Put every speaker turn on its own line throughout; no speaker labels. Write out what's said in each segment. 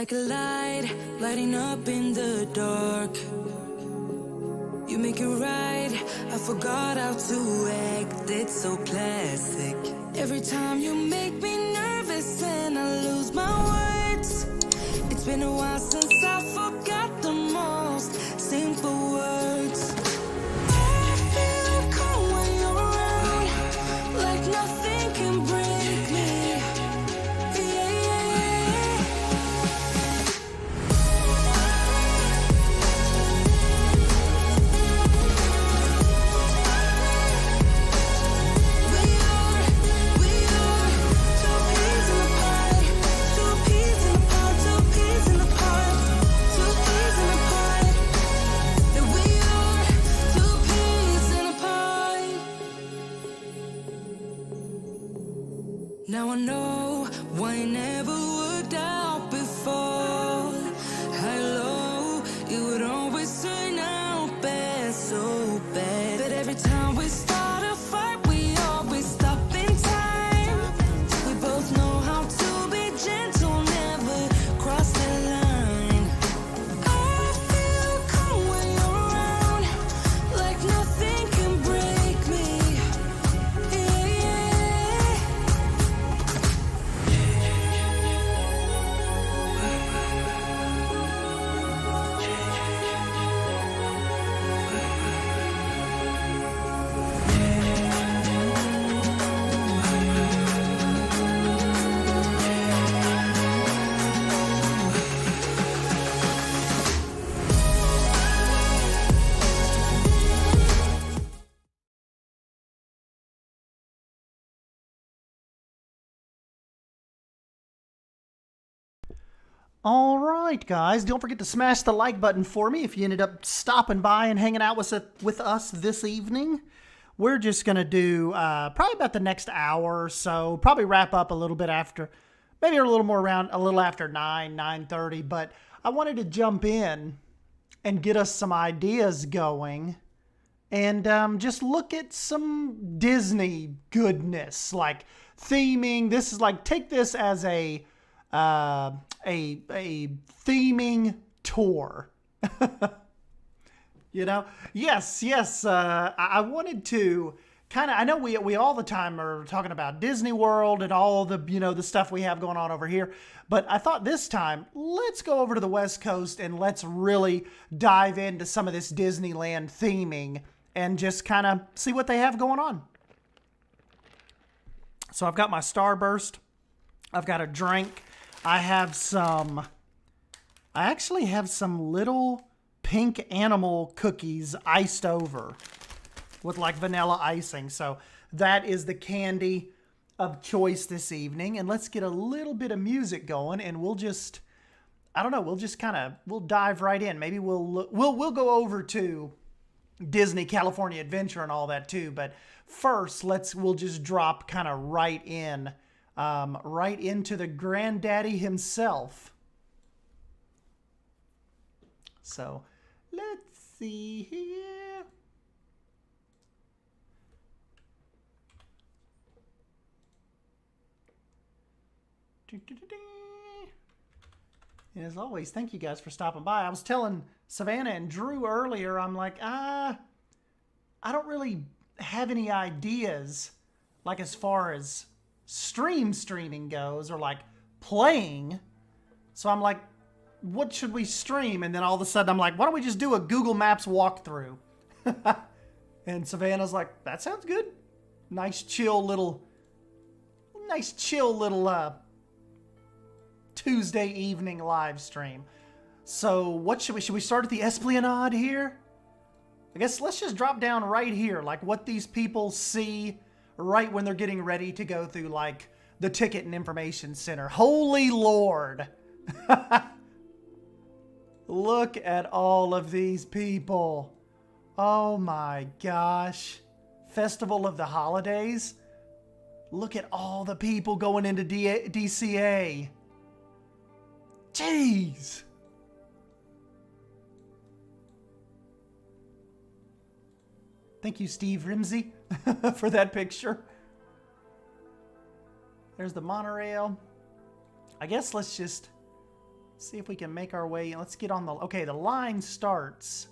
like a light, lighting up in the dark. You make it right, I forgot how to act, it's so classic. Every time you make me nervous and I lose my words. It's been a while since I forgot the most simple words. I feel calm when you're around, like nothing can break me. Now I know why it never worked out before. High low, it would always turn out bad, so bad. But every time we start a fight, we always stop in time. We both know how to be gentle, never cross the line. I feel calm when you're around, like nothing can break me.
All right, guys, don't forget to smash the like button for me if you ended up stopping by and hanging out with us this evening. We're just going to do probably about the next hour or so, probably wrap up a little bit after, maybe a little more around, a little after 9:30, but I wanted to jump in and get us some ideas going and just look at some Disney goodness, like theming. This is like, take this as a theming tour. You know, yes. I wanted to kind of, I know we all the time are talking about Disney World and all the, the stuff we have going on over here, but I thought this time, let's go over to the West Coast and let's really dive into some of this Disneyland theming and just kind of see what they have going on. So I've got my Starburst. I've got a drink. I actually have some little pink animal cookies iced over with like vanilla icing. So that is the candy of choice this evening. And let's get a little bit of music going and we'll just, I don't know, we'll dive right in. Maybe we'll go over to Disney California Adventure and all that too. But first, we'll just drop kind of right in. Right into the granddaddy himself. So let's see here. And as always, thank you guys for stopping by. I was telling Savannah and Drew earlier, I'm like, I don't really have any ideas, like as far as streaming goes or like playing. So I'm like, what should we stream? And then all of a sudden I'm like, why don't we just do a Google Maps walkthrough? And Savannah's like, that sounds good. Nice chill little Tuesday evening live stream. So what should we start at the Esplanade here? I guess let's just drop down right here, like what these people see right when they're getting ready to go through like the Ticket and Information Center. Holy Lord. Look at all of these people. Oh my gosh. Festival of the Holidays. Look at all the people going into DCA. Jeez. Thank you, Steve Rimsey, for that picture. There's the monorail. I guess let's See if we can make our way. Let's get on the... Okay, the line starts.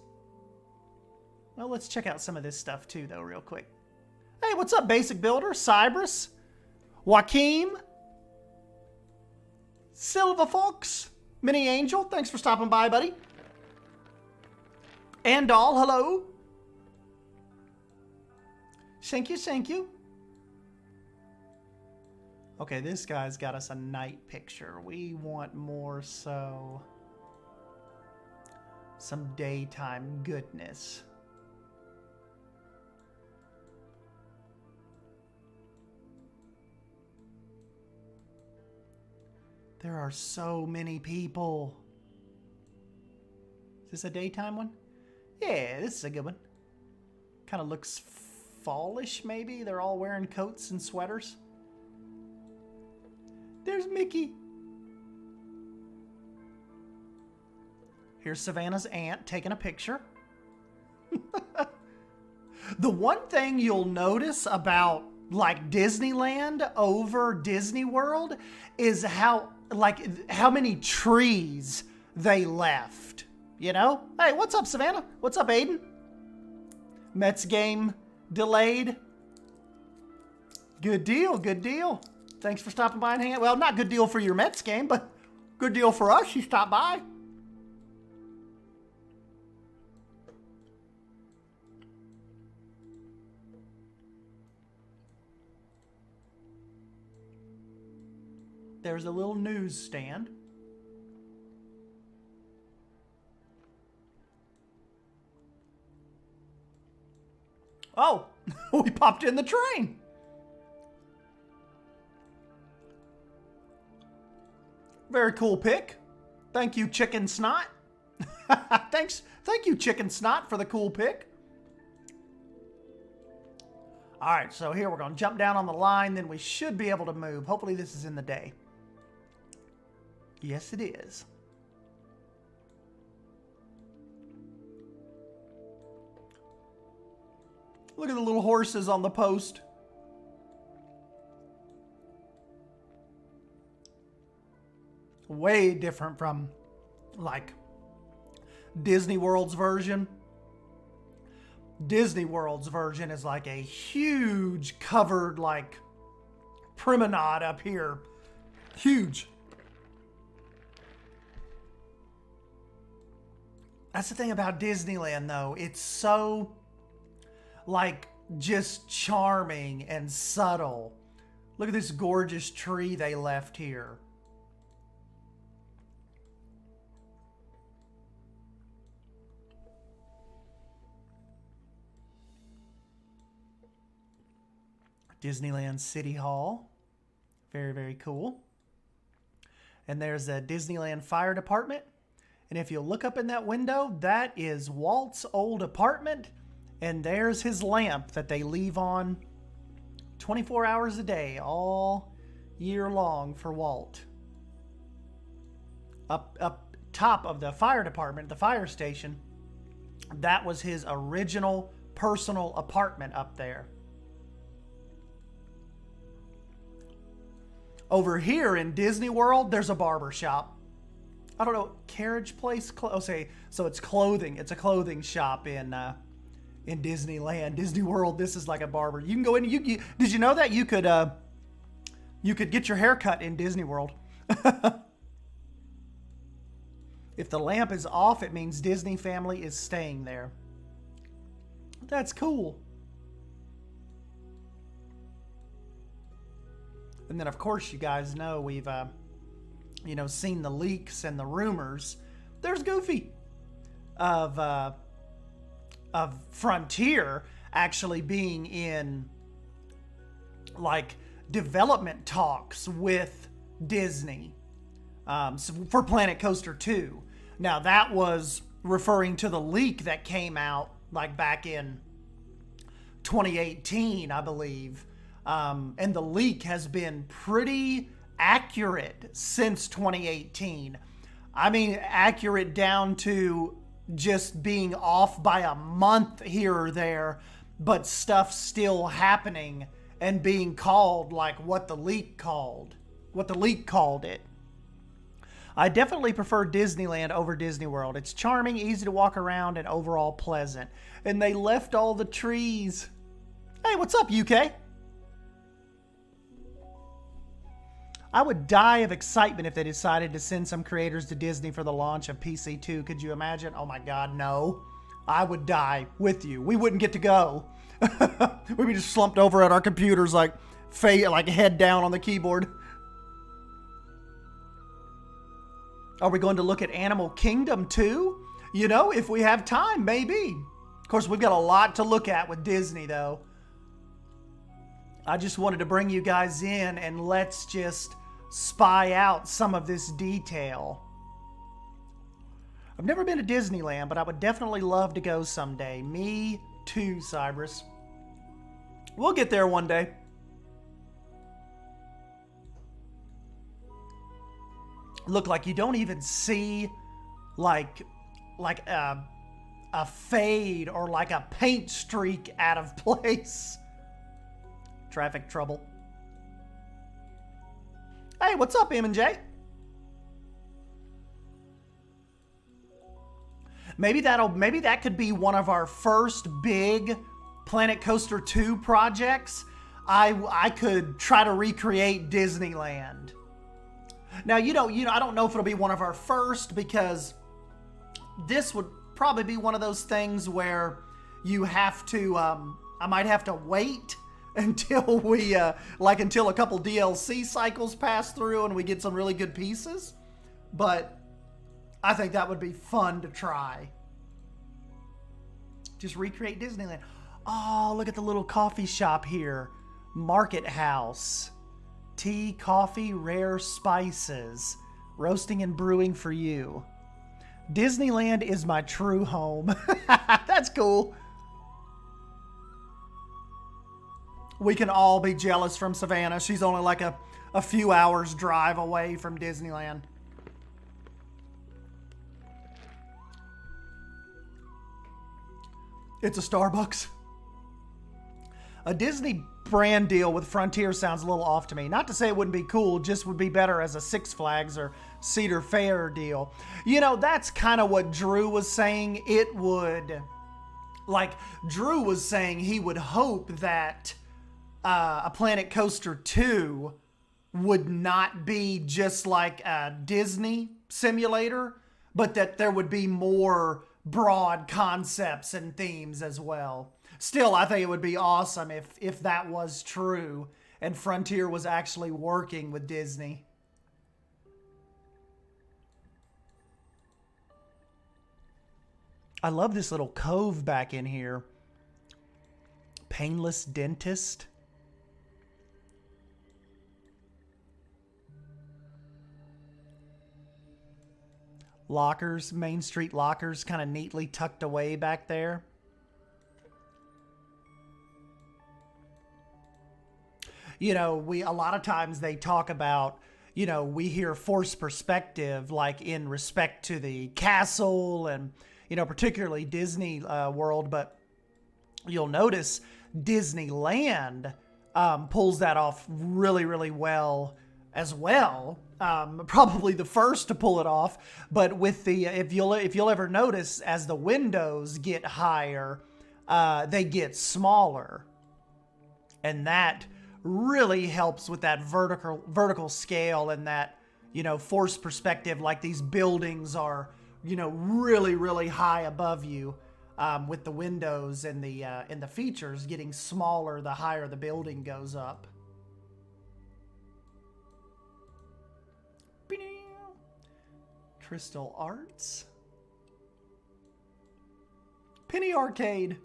Well, let's check out some of this stuff too, though, real quick. Hey, what's up, Basic Builder? Cybris? Joaquim? Silva Fox? Mini Angel, thanks for stopping by, buddy. Andal, hello. Thank you, thank you. Okay, this guy's got us a night picture. We want more so some daytime goodness. There are so many people. Is this a daytime one? Yeah, this is a good one. Kind of looks fallish, maybe. They're all wearing coats and sweaters. There's Mickey. Here's Savannah's aunt taking a picture. The one thing you'll notice about like Disneyland over Disney World is how many trees they left. You know? Hey, what's up, Savannah? What's up, Aiden? Mets game delayed. Good deal, good deal. Thanks for stopping by and hanging out. Well, not good deal for your Mets game, but good deal for us. You stopped by. There's a little newsstand. Oh, we popped in the train. Very cool pick. Thank you, Chicken Snot. Thank you, Chicken Snot, for the cool pick. All right, so here we're going to jump down on the line, then we should be able to move. Hopefully this is in the day. Yes, it is. Look at the little horses on the post. Way different from, like, Disney World's version. Disney World's version is like a huge covered, like, promenade up here. Huge. That's the thing about Disneyland, though. It's so, like, just charming and subtle. Look at this gorgeous tree they left here. Disneyland City Hall. Very, very cool. And there's a Disneyland Fire Department. And if you look up in that window, that is Walt's old apartment. And there's his lamp that they leave on 24 hours a day, all year long for Walt. Up top of the fire department, the fire station, that was his original personal apartment up there. Over here in Disney World, there's a barber shop. I don't know, Carriage Place? So it's clothing. It's a clothing shop in Disneyland. Disney World, this is like a barber. You can go in. Did you know that you could get your hair cut in Disney World? If the lamp is off, it means Disney family is staying there. That's cool. And then, of course, you guys know we've, seen the leaks and the rumors. There's Goofy of Frontier actually being in, like, development talks with Disney for Planet Coaster 2. Now, that was referring to the leak that came out, like, back in 2018, I believe. And the leak has been pretty accurate since 2018. I mean, accurate down to just being off by a month here or there, but stuff still happening and being called like what the leak called it. I definitely prefer Disneyland over Disney World. It's charming, easy to walk around, and overall pleasant. And they left all the trees. Hey, what's up, UK? I would die of excitement if they decided to send some creators to Disney for the launch of PC2. Could you imagine? Oh my God, no. I would die with you. We wouldn't get to go. We'd be just slumped over at our computers like head down on the keyboard. Are we going to look at Animal Kingdom too? You know, if we have time, maybe. Of course, we've got a lot to look at with Disney though. I just wanted to bring you guys in and let's just spy out some of this detail. I've never been to Disneyland, but I would definitely love to go someday. Me too, Cybers. We'll get there one day. Look, like you don't even see like a fade or like a paint streak out of place. Traffic trouble. Hey, what's up, M&J? Maybe that could be one of our first big Planet Coaster 2 projects. I could try to recreate Disneyland. Now, you know, I don't know if it'll be one of our first because this would probably be one of those things where you have to, I might have to wait until until a couple DLC cycles pass through and we get some really good pieces. But I think that would be fun to try. Just recreate Disneyland. Oh, look at the little coffee shop here. Market House. Tea, coffee, rare spices. Roasting and brewing for you. Disneyland is my true home. That's cool. We can all be jealous from Savannah. She's only like a few hours drive away from Disneyland. It's a Starbucks. A Disney brand deal with Frontier sounds a little off to me. Not to say it wouldn't be cool, just would be better as a Six Flags or Cedar Fair deal. You know, that's kind of what Drew was saying. It would, like, Drew was saying he would hope that a Planet Coaster 2 would not be just like a Disney simulator, but that there would be more broad concepts and themes as well. Still, I think it would be awesome if that was true and Frontier was actually working with Disney. I love this little cove back in here. Painless dentist. Lockers, Main Street lockers, kind of neatly tucked away back there. You know, a lot of times they talk about, you know, we hear forced perspective, like in respect to the castle and, you know, particularly Disney World, but you'll notice Disneyland pulls that off really, really well as well. Probably the first to pull it off, but with the if you'll ever notice, as the windows get higher, they get smaller, and that really helps with that vertical scale and that, you know, forced perspective. Like these buildings are, you know, really, really high above you, with the windows and the features getting smaller the higher the building goes up. Crystal Arts. Penny Arcade.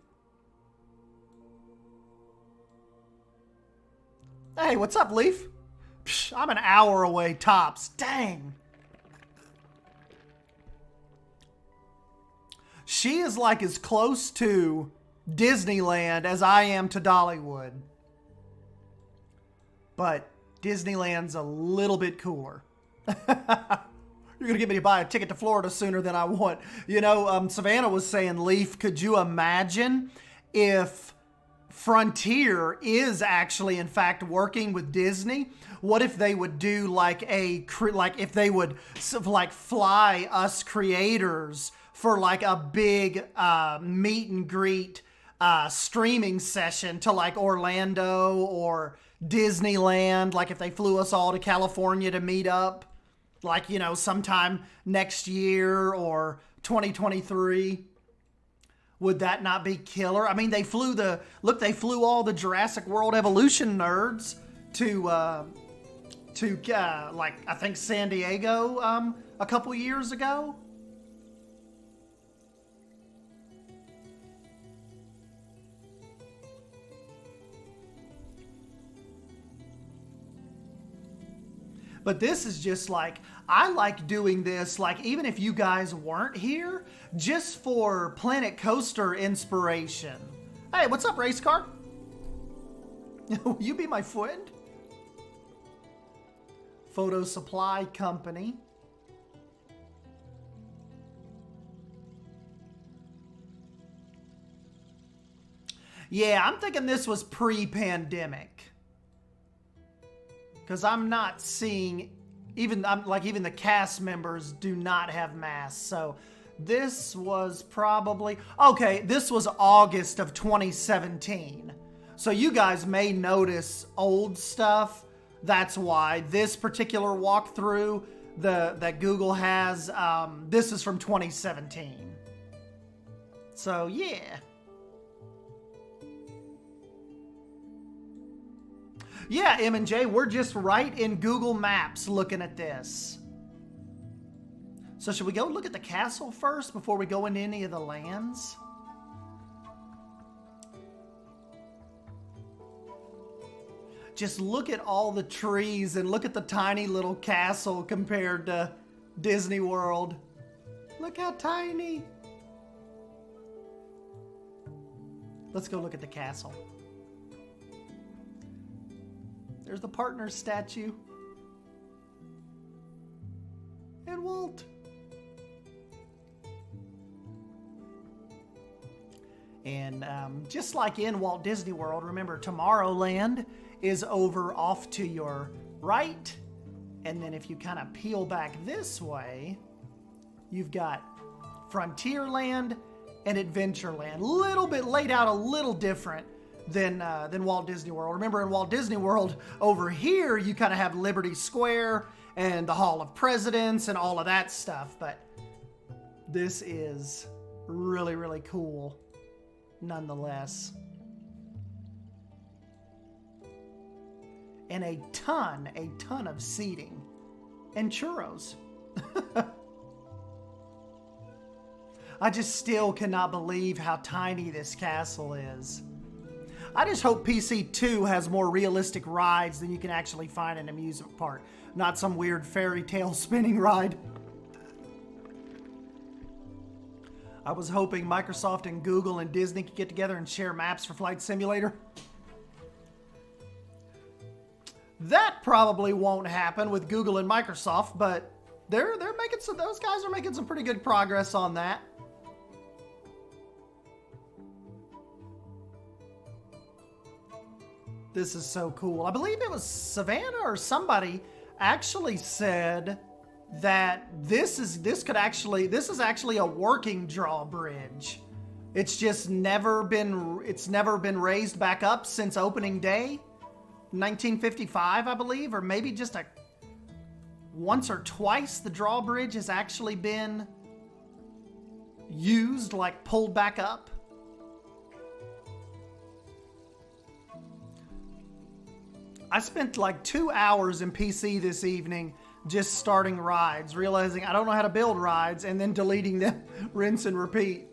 Hey, what's up, Leaf? Psh, I'm an hour away tops. Dang. She is like as close to Disneyland as I am to Dollywood. But Disneyland's a little bit cooler. You're going to get me to buy a ticket to Florida sooner than I want. You know, Savannah was saying, Leaf, could you imagine if Frontier is actually, in fact, working with Disney. What if they would do like if they would like fly us creators for like a big meet and greet streaming session to like Orlando or Disneyland, like if they flew us all to California to meet up, like, you know, sometime next year or 2023. Would that not be killer? I mean, they flew all the Jurassic World Evolution nerds to like, I think San Diego a couple years ago. But this is just like, I like doing this, like, even if you guys weren't here, just for Planet Coaster inspiration. Hey, what's up, race car? Will you be my friend? Photo Supply Company. Yeah, I'm thinking this was pre-pandemic. Because I'm not seeing, even the cast members do not have masks. So this was probably, okay, this was August of 2017. So you guys may notice old stuff. That's why this particular walkthrough that Google has, this is from 2017. So yeah. Yeah, M&J, we're just right in Google Maps looking at this. So should we go look at the castle first before we go into any of the lands? Just look at all the trees and look at the tiny little castle compared to Disney World. Look how tiny. Let's go look at the castle. There's the partner statue. And Walt. And just like in Walt Disney World, remember Tomorrowland is over off to your right. And then if you kind of peel back this way, you've got Frontierland and Adventureland. A little bit laid out a little different than Walt Disney World. Remember, in Walt Disney World, over here, you kind of have Liberty Square and the Hall of Presidents and all of that stuff. But this is really, really cool, nonetheless. And a ton of seating and churros. I just still cannot believe how tiny this castle is. I just hope PC2 has more realistic rides than you can actually find in an amusement park. Not some weird fairy tale spinning ride. I was hoping Microsoft and Google and Disney could get together and share maps for Flight Simulator. That probably won't happen with Google and Microsoft, but they're making some, those guys are making some pretty good progress on that. This is so cool. I believe it was Savannah or somebody actually said that this is actually a working drawbridge. It's just never been raised back up since opening day, 1955, I believe, or maybe just once or twice the drawbridge has actually been used, like pulled back up. I spent like 2 hours in PC this evening just starting rides, realizing I don't know how to build rides, and then deleting them, rinse and repeat.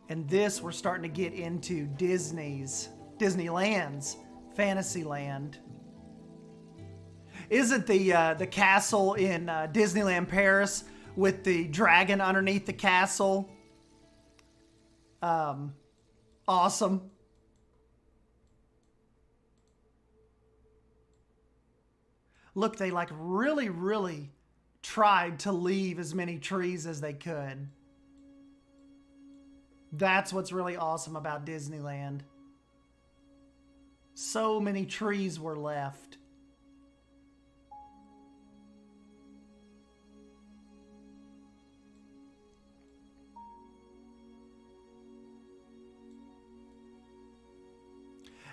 And this, we're starting to get into Disneyland's Fantasyland. Isn't the castle in Disneyland Paris with the dragon underneath the castle awesome? Look, they like really tried to leave as many trees as they could. That's what's really awesome about Disneyland. So many trees were left.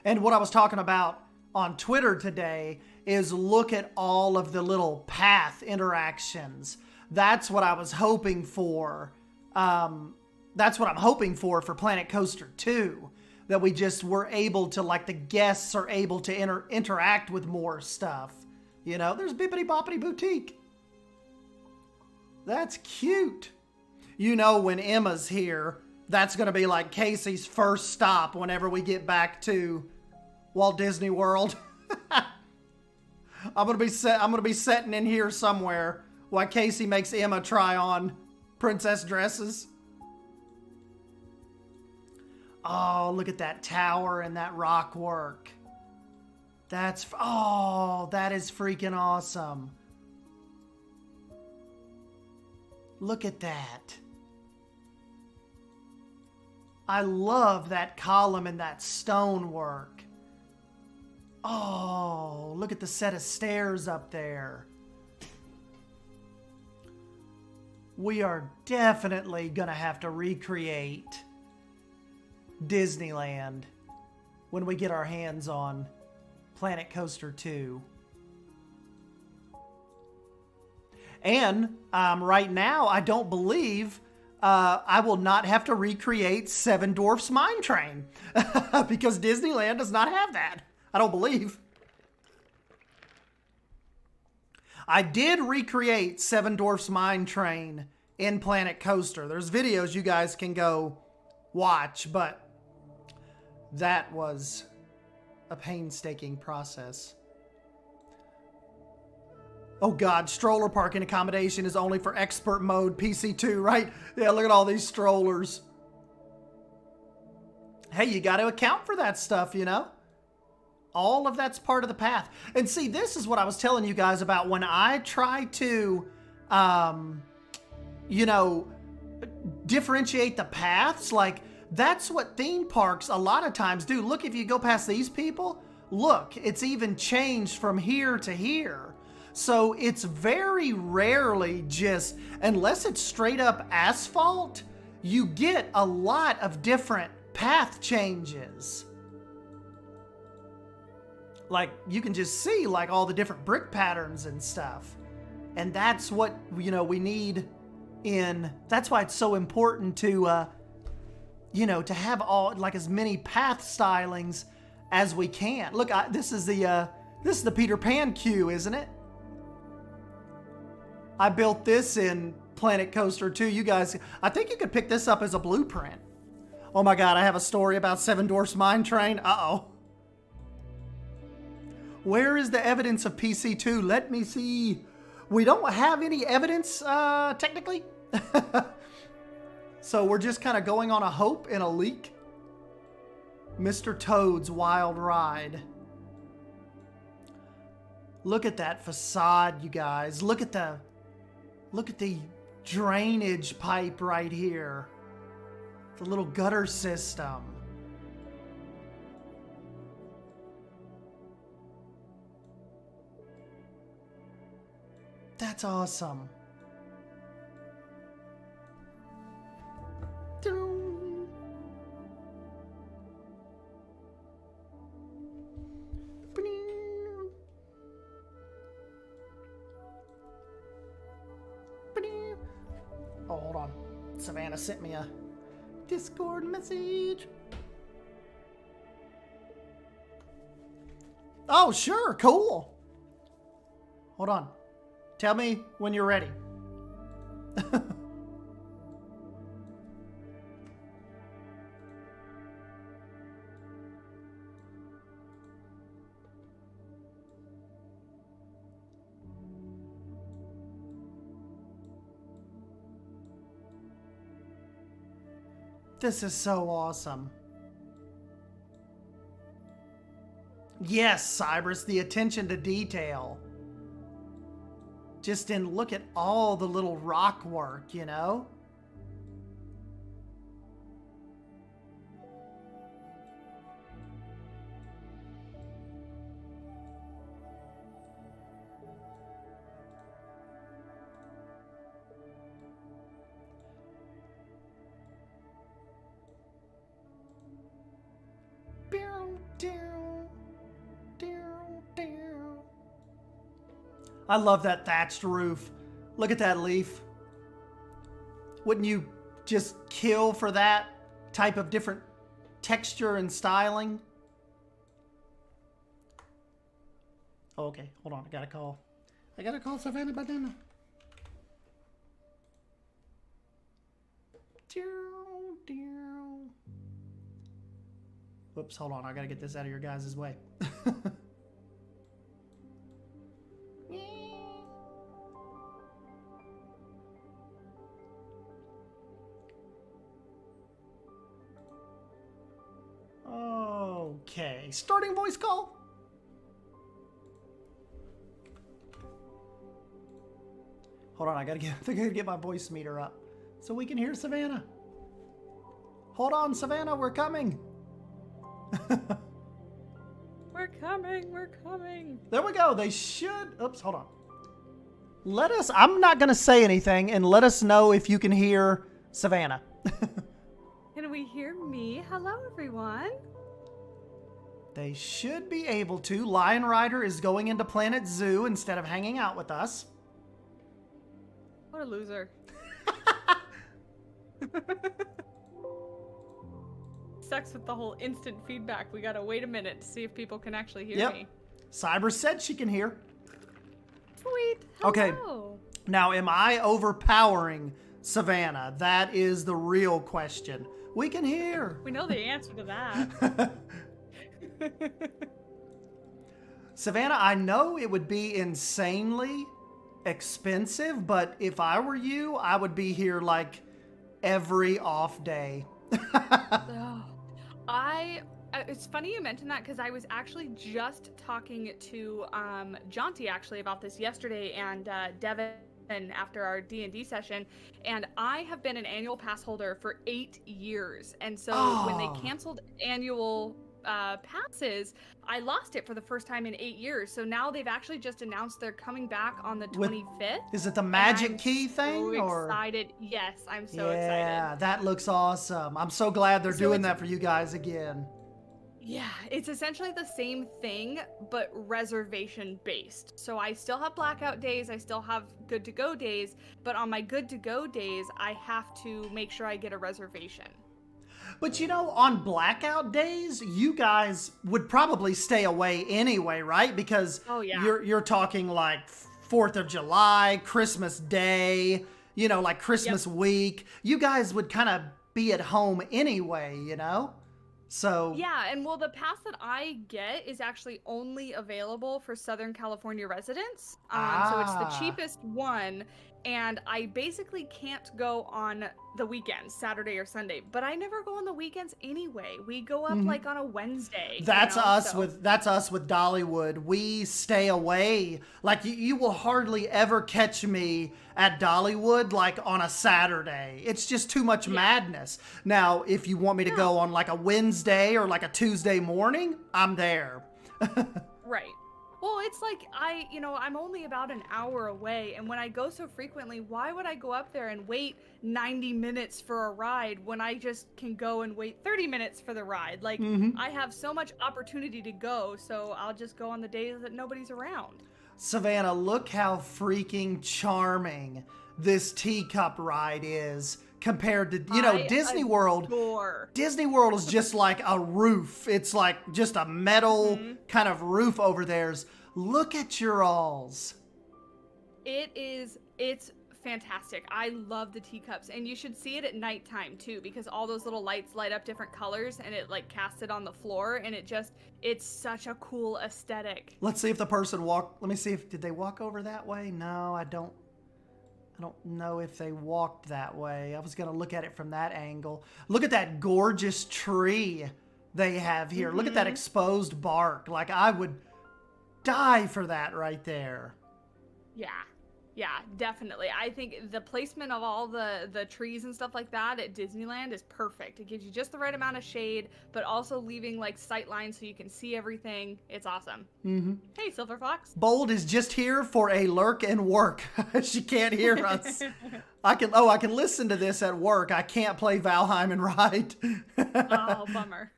And what I was talking about on Twitter today is look at all of the little path interactions. That's what I was hoping for. That's what I'm hoping for Planet Coaster 2. That we just were able to, like, the guests are able to interact with more stuff. You know, there's Bippity Boppity Boutique. That's cute. You know, when Emma's here, that's going to be like Casey's first stop whenever we get back to Walt Disney World. I'm going to be sitting in here somewhere while Casey makes Emma try on princess dresses. Oh, look at that tower and that rock work. That is freaking awesome. Look at that. I love that column and that stonework. Oh, look at the set of stairs up there. We are definitely gonna have to recreate Disneyland when we get our hands on Planet Coaster 2. And right now, I don't believe I will not have to recreate Seven Dwarfs Mine Train because Disneyland does not have that. I don't believe. I did recreate Seven Dwarfs Mine Train in Planet Coaster. There's videos you guys can go watch, but that was a painstaking process. Oh God, stroller parking accommodation is only for expert mode PC2, right? Yeah, look at all these strollers. Hey, you got to account for that stuff, you know? All of that's part of the path. And see, this is what I was telling you guys about when I try to, you know, differentiate the paths. Like, that's what theme parks a lot of times do. Look, if you go past these people, look, it's even changed from here to here. So it's very rarely just, unless it's straight up asphalt, you get a lot of different path changes. Like, you can just see, like, all the different brick patterns and stuff. And that's what, you know, we need in, that's why it's so important to, you know, to have all, like, as many path stylings as we can. Look, this is the Peter Pan queue, isn't it? I built this in Planet Coaster 2. You guys, I think you could pick this up as a blueprint. Oh my God, I have a story about Seven Dwarfs Mine Train. Uh-oh. Where is the evidence of PC2? Let me see. We don't have any evidence, technically. So we're just kind of going on a hope and a leak. Mr. Toad's Wild Ride. Look at that facade, you guys. Look at the drainage pipe right here. The little gutter system. That's awesome. Oh, hold on. Savannah sent me a Discord message. Oh, sure. Cool. Hold on. Tell me when you're ready. This is so awesome. Yes, Cybers, the attention to detail. Just in, look at all the little rock work, you know? I love that thatched roof. Look at that leaf. Wouldn't you just kill for that type of different texture and styling? Oh, okay, hold on. I gotta call Savannah Banana. Whoops, hold on. I gotta get this out of your guys' way. Okay, starting voice call. Hold on, I gotta get my voice meter up so we can hear Savannah. Hold on, Savannah, we're coming.
We're coming.
There we go. They should. Oops, hold on. I'm not gonna say anything, and let us know if you can hear Savannah.
Can we hear me? Hello, everyone.
They should be able to. Lion Rider is going into Planet Zoo instead of hanging out with us.
What a loser. Sucks with the whole instant feedback. We gotta wait a minute to see if people can actually hear me.
Cyber said she can hear.
Sweet. Hello.
Okay. Now, am I overpowering Savannah? That is the real question. We can hear.
We know the answer to that.
Savannah, I know it would be insanely expensive, but if I were you, I would be here like every off day.
It's funny you mentioned that because I was actually just talking to Jonty actually about this yesterday and Devin after our D&D session, and I have been an annual pass holder for 8 years, and so when they canceled annual passes, I lost it for the first time in 8 years. So now they've actually just announced they're coming back on the 25th.
Is it the magic key thing?
So excited. Yes, I'm so excited.
Yeah, that looks awesome. I'm so glad they're doing that for you guys again.
Yeah, it's essentially the same thing, but reservation based. So I still have blackout days, I still have good to go days, but on my good to go days, I have to make sure I get a reservation.
But you know, on blackout days, you guys would probably stay away anyway, right? Because you're talking like 4th of July, Christmas Day, you know, like Christmas week. You guys would kind of be at home anyway, you know? So
yeah, and well, the pass that I get is actually only available for Southern California residents. So it's the cheapest one, and I basically can't go on the weekends, Saturday or Sunday. But I never go on the weekends anyway. We go up like on a Wednesday.
That's us with Dollywood. We stay away. Like you will hardly ever catch me at Dollywood like on a Saturday. It's just too much madness. Now, if you want me to go on like a Wednesday or like a Tuesday morning, I'm there.
Right. Well, it's like I'm only about an hour away, and when I go so frequently, why would I go up there and wait 90 minutes for a ride when I just can go and wait 30 minutes for the ride? Like, I have so much opportunity to go, so I'll just go on the days that nobody's around.
Savannah, look how freaking charming this teacup ride is compared to, Disney World. Disney World is just like a roof. It's like just a metal kind of roof over theirs. Look at your alls.
It's fantastic. I love the teacups, and you should see it at nighttime too, because all those little lights light up different colors and it like casts it on the floor, and it's such a cool aesthetic.
Let's see if the person let me see did they walk over that way? No, I don't know if they walked that way. I was going to look at it from that angle. Look at that gorgeous tree they have here. Look at that exposed bark. Like, I would die for that right there.
Yeah, definitely. I think the placement of all the trees and stuff like that at Disneyland is perfect. It gives you just the right amount of shade, but also leaving like sight lines so you can see everything. It's awesome. Hey, Silver Fox.
Bold is just here for a lurk and work. She can't hear us. I can listen to this at work. I can't play Valheim and Ride.
Oh, bummer.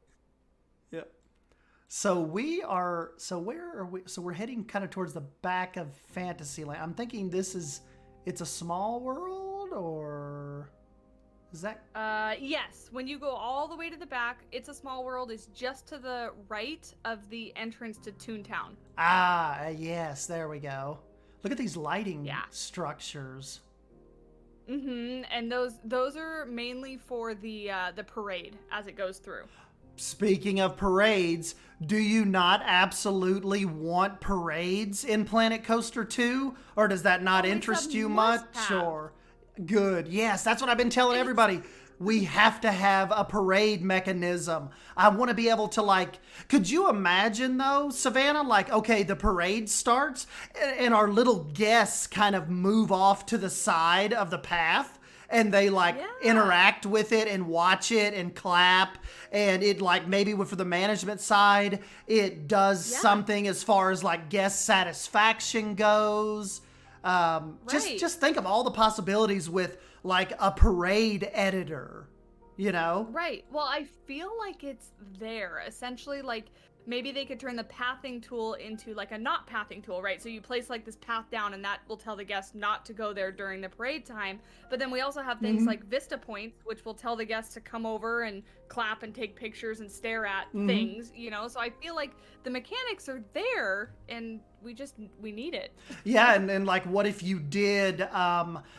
Yep. So we are. So where are we? So we're heading kind of towards the back of Fantasyland. I'm thinking it's a small world, or is that?
Yes. When you go all the way to the back, It's a Small World is just to the right of the entrance to Toontown.
Yes. There we go. Look at these lighting
Yeah.
structures.
And those are mainly for the parade as it goes through.
Speaking of parades, do you not absolutely want parades in Planet Coaster 2? Or does that not
it's a
interest you much?
must-have.
Or good. Yes, that's what I've been telling everybody. We have to have a parade mechanism. I want to be able to, like, could you imagine though, Savannah? Like, okay, the parade starts and our little guests kind of move off to the side of the path and they like interact with it and watch it and clap. And it, like, maybe for the management side, it does something as far as like guest satisfaction goes. Just think of all the possibilities with like a parade editor, you know?
Right. Well, I feel like it's there. Essentially, like, maybe they could turn the pathing tool into like a not pathing tool, right? So you place like this path down and that will tell the guests not to go there during the parade time. But then we also have things like Vista Points, which will tell the guests to come over and clap and take pictures and stare at things, you know? So I feel like the mechanics are there and we need it.
Yeah, and like, what if you did,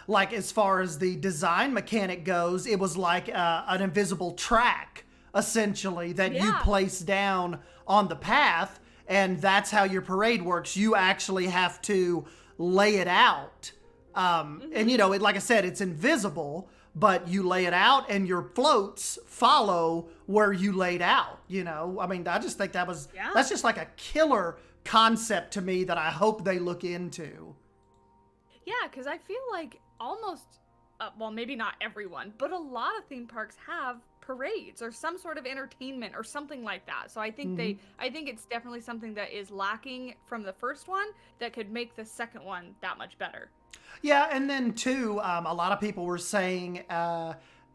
like, as far as the design mechanic goes, it was like an invisible track, essentially, that you place down on the path, and that's how your parade works. You actually have to lay it out. And, you know, like I said, it's invisible, but you lay it out and your floats follow where you laid out, you know? I mean, I just think that's just like a killer concept to me that I hope they look into.
Yeah, because I feel like almost, well, maybe not everyone, but a lot of theme parks have parades or some sort of entertainment or something like that. So I think I think it's definitely something that is lacking from the first one that could make the second one that much better.
Yeah, and then too, a lot of people were saying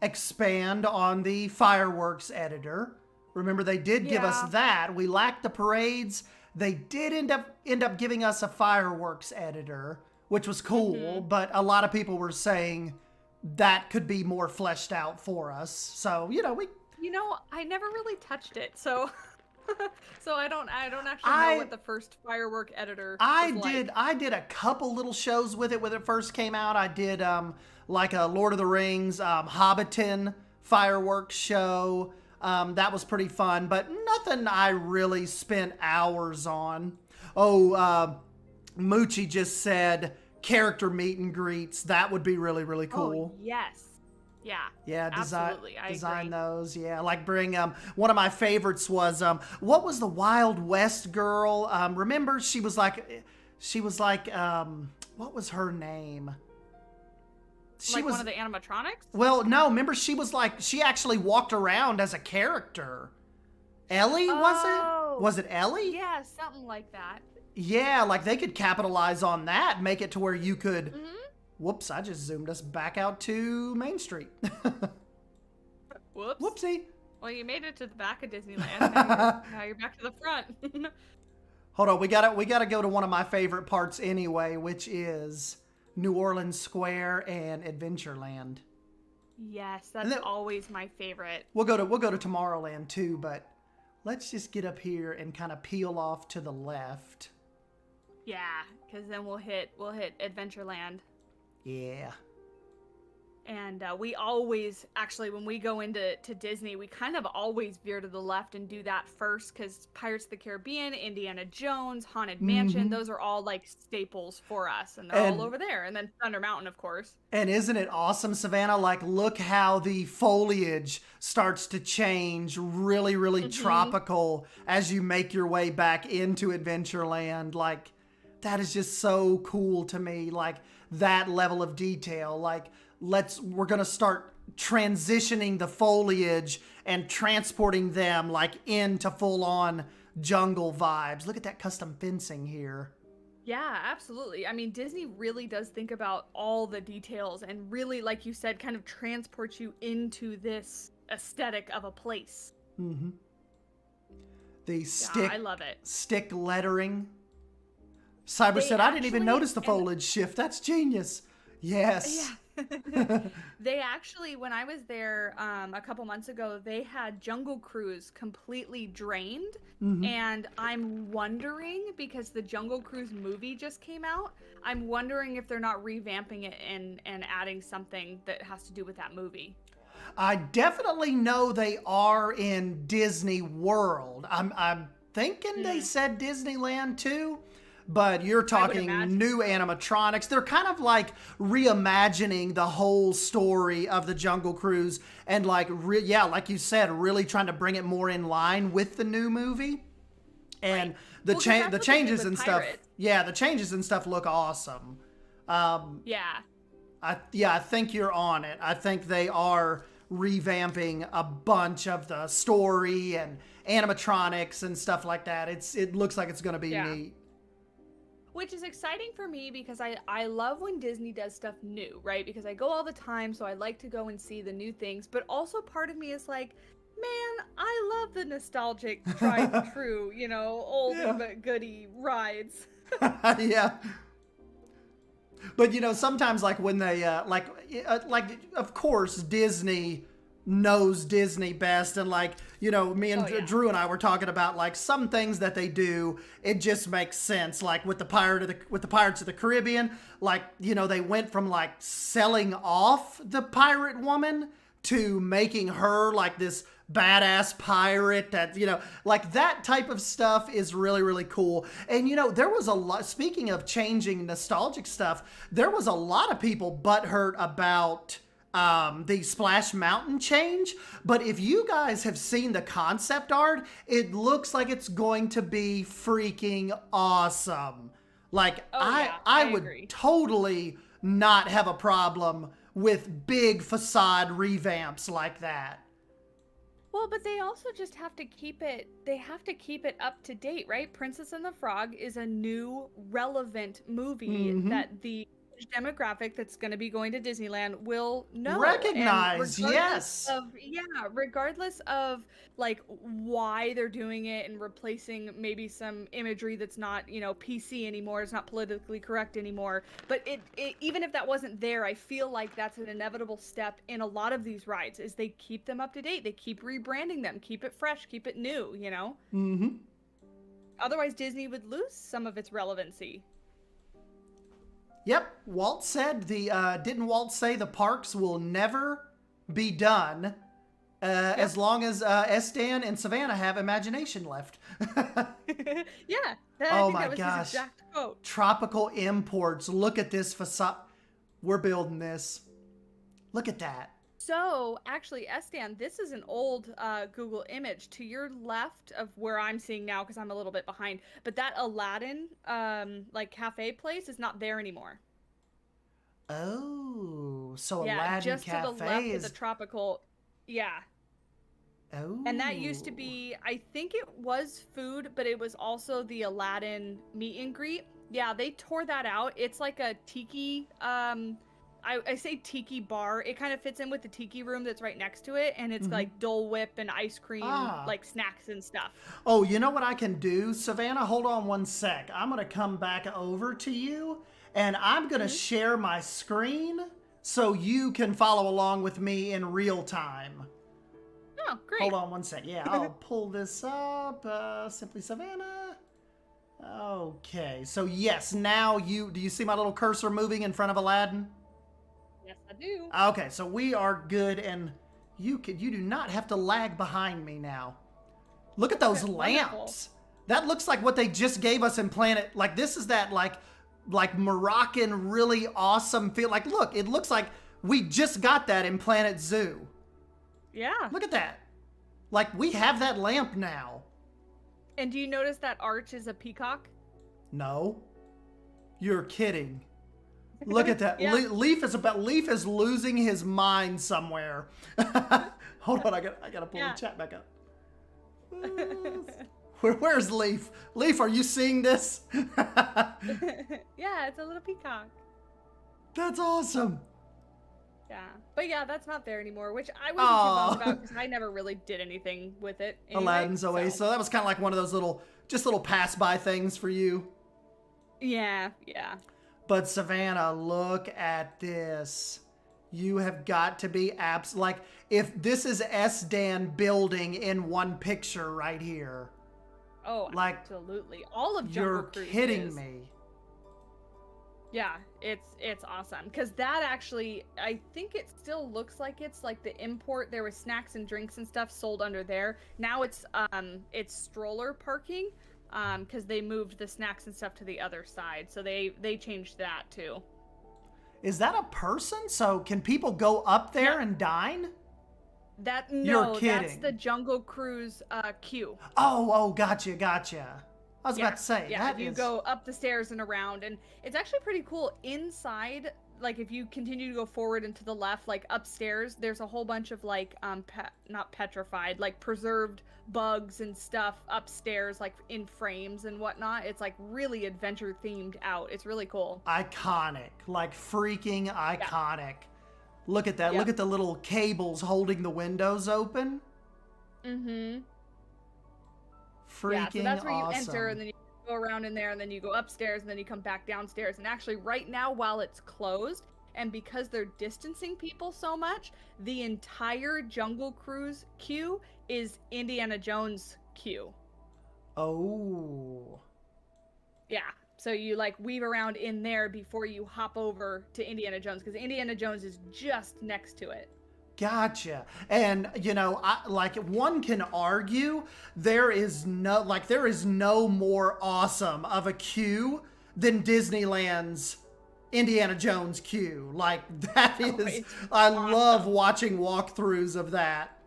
expand on the fireworks editor. Remember, they did give us that. We lacked the parades. They did end up giving us a fireworks editor, which was cool, but a lot of people were saying that could be more fleshed out for us. So, you know,
I never really touched it, so so I don't actually know what the first firework editor was like.
I did a couple little shows with it when it first came out. I did like a Lord of the Rings Hobbiton fireworks show. That was pretty fun, but nothing I really spent hours on. Moochie just said character meet and greets. That would be really, really cool.
Oh, yes. Yeah.
Yeah,
absolutely. I
design
agree.
those. Yeah, like bring one of my favorites was what was the Wild West girl? Remember she was like what was her name?
She was one of the animatronics?
Well, no, remember she actually walked around as a character. Ellie, was it? Was it Ellie?
Yeah, something like that.
Yeah, like they could capitalize on that, make it to where you could. Whoops, I just zoomed us back out to Main Street.
Whoops.
Whoopsie.
Well, you made it to the back of Disneyland. Now you're back to the front.
Hold on, we gotta go to one of my favorite parts anyway, which is New Orleans Square and Adventureland.
Yes, that's always my favorite.
We'll go to Tomorrowland too, but let's just get up here and kind of peel off to the left.
Yeah, because then we'll hit Adventureland.
Yeah.
And we always, actually, when we go into Disney, we kind of always veer to the left and do that first, because Pirates of the Caribbean, Indiana Jones, Haunted Mansion, those are all like staples for us, and they're all over there. And then Thunder Mountain, of course. And
isn't it awesome, Savannah? Like, look how the foliage starts to change really, really tropical as you make your way back into Adventureland. Like, that is just so cool to me. Like, that level of detail. Like, we're gonna start transitioning the foliage and transporting them like into full-on jungle vibes. Look at that custom fencing here.
Yeah, absolutely. I mean, Disney really does think about all the details and really, like you said, kind of transports you into this aesthetic of a place.
The
Yeah, I love it.
stick lettering. Cyber said, I didn't even notice the foliage shift. That's genius. Yes.
Yeah. They actually, when I was there a couple months ago, they had Jungle Cruise completely drained. And I'm wondering, because the Jungle Cruise movie just came out, I'm wondering if they're not revamping it and adding something that has to do with that movie.
I definitely know they are in Disney World. I'm thinking they said Disneyland too. But you're talking new animatronics. They're kind of like reimagining the whole story of the Jungle Cruise and like, like you said, really trying to bring it more in line with the new movie. And the changes and stuff. Yeah, the changes and stuff look awesome.
Yeah.
I think you're on it. I think they are revamping a bunch of the story and animatronics and stuff like that. It looks like it's going to be neat.
Which is exciting for me because I love when Disney does stuff new, right? Because I go all the time, so I like to go and see the new things. But also part of me is like, man, I love the nostalgic, tried and true, old but goody rides.
Yeah. But sometimes like when they of course Disney knows Disney best, and like me and Drew and I were talking about like some things that they do, it just makes sense, like with the Pirates of the Caribbean, like they went from like selling off the pirate woman to making her like this badass pirate that like that type of stuff is really, really cool. And there was a lot, speaking of changing nostalgic stuff, there was a lot of people butthurt about the Splash Mountain change. But if you guys have seen the concept art, it looks like it's going to be freaking awesome. Like I would totally not have a problem with big facade revamps like that.
Well, but they also just have to keep it up to date, right? Princess and the Frog is a new relevant movie that the demographic that's going to be going to Disneyland will know,
recognize.
Regardless of like why they're doing it and replacing maybe some imagery that's not PC anymore, it's not politically correct anymore, but it even if that wasn't there, I feel like that's an inevitable step in a lot of these rides, is they keep them up to date, they keep rebranding them, keep it fresh, keep it new. Otherwise Disney would lose some of its relevancy.
Yep, Walt said didn't Walt say the parks will never be done as long as Estan and Savannah have imagination left?
Yeah.
Oh my gosh. His exact quote. Tropical imports. Look at this facade. We're building this. Look at that.
So, actually, Estan, this is an old Google image to your left of where I'm seeing now because I'm a little bit behind. But that Aladdin, cafe place is not there anymore.
Oh, so Aladdin
just
Cafe
to the left
is
of the tropical. Yeah.
Oh.
And that used to be, I think it was food, but it was also the Aladdin meet and greet. Yeah, they tore that out. It's like a tiki. I say tiki bar. It kind of fits in with the tiki room that's right next to it, and it's like Dole Whip and ice cream, like snacks and stuff.
Oh, you know what I can do, Savannah? Hold on one sec. I'm gonna come back over to you, and I'm gonna share my screen so you can follow along with me in real time.
Oh, great.
Hold on one sec. Yeah, I'll pull this up. Simply Savannah. Okay, so yes, now do you see my little cursor moving in front of Aladdin?
Yes, I do.
Okay, so we are good, and you do not have to lag behind me now. Look at those lamps. Wonderful. That looks like what they just gave us in Planet. Like this is that like Moroccan really awesome feel. Like look, it looks like we just got that in Planet Zoo.
Yeah.
Look at that. Like we have that lamp now.
And do you notice that arch is a peacock?
No. You're kidding. Look at that.
Yeah.
Leaf is losing his mind somewhere. Hold on, I gotta pull the chat back up. Where's Leaf? Leaf, are you seeing this?
Yeah, it's a little peacock.
That's awesome.
Yeah. But yeah, that's not there anymore, which I wasn't too
Oh,
bummed about because I never really did anything with it anyway,
Aladdin's Oasis.
so.
So that was kind of like one of those little pass-by things for you.
Yeah, yeah.
But Savannah, look at this. You have got to be like, if this is S-Dan building in one picture right here.
Oh,
Like,
absolutely. All of Jungle
you're
Cruise
kidding
is.
me.
Yeah, it's awesome because that actually, I think it still looks like it's like the import. There was snacks and drinks and stuff sold under there. Now it's stroller parking, because they moved the snacks and stuff to the other side, so they changed that too.
Is that a person? So can people go up there and dine?
You're
kidding.
That's the Jungle Cruise queue.
Oh, gotcha. I was about to say,
yeah, if you go up the stairs and around, and it's actually pretty cool inside. Like if you continue to go forward and to the left, like upstairs, there's a whole bunch of like not petrified, like preserved bugs and stuff upstairs, like in frames and whatnot. It's like really adventure themed out. It's really cool.
Iconic, like freaking iconic. Yeah. Look at that.
Yep.
Look at the little cables holding the windows open.
Mm-hmm.
Freaking
yeah, so that's where you
awesome.
enter, and then you go around in there, and then you go upstairs, and then you come back downstairs. And actually, right now, while it's closed, and because they're distancing people so much, the entire Jungle Cruise queue is Indiana Jones queue.
Oh.
Yeah. So you like weave around in there before you hop over to Indiana Jones, because Indiana Jones is just next to it.
Gotcha. And one can argue there is no more awesome of a queue than Disneyland's Indiana Jones queue. Like that is, I love watching walkthroughs of that.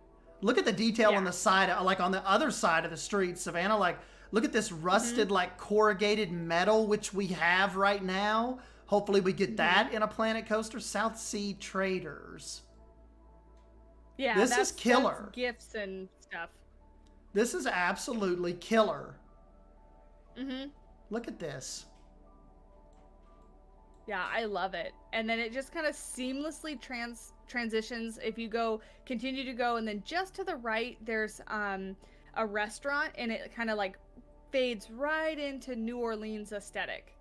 Look at the detail on the side, like on the other side of the street, Savannah. Like, look at this rusted, like corrugated metal, which we have right now. Hopefully we get that in a Planet Coaster. South Sea Traders.
Yeah,
this is killer.
That's gifts and stuff.
This is absolutely killer.
Mm-hmm.
Look at this.
Yeah, I love it. And then it just kind of seamlessly transitions. If you continue to go, and then just to the right, there's a restaurant, and it kind of like fades right into New Orleans aesthetic.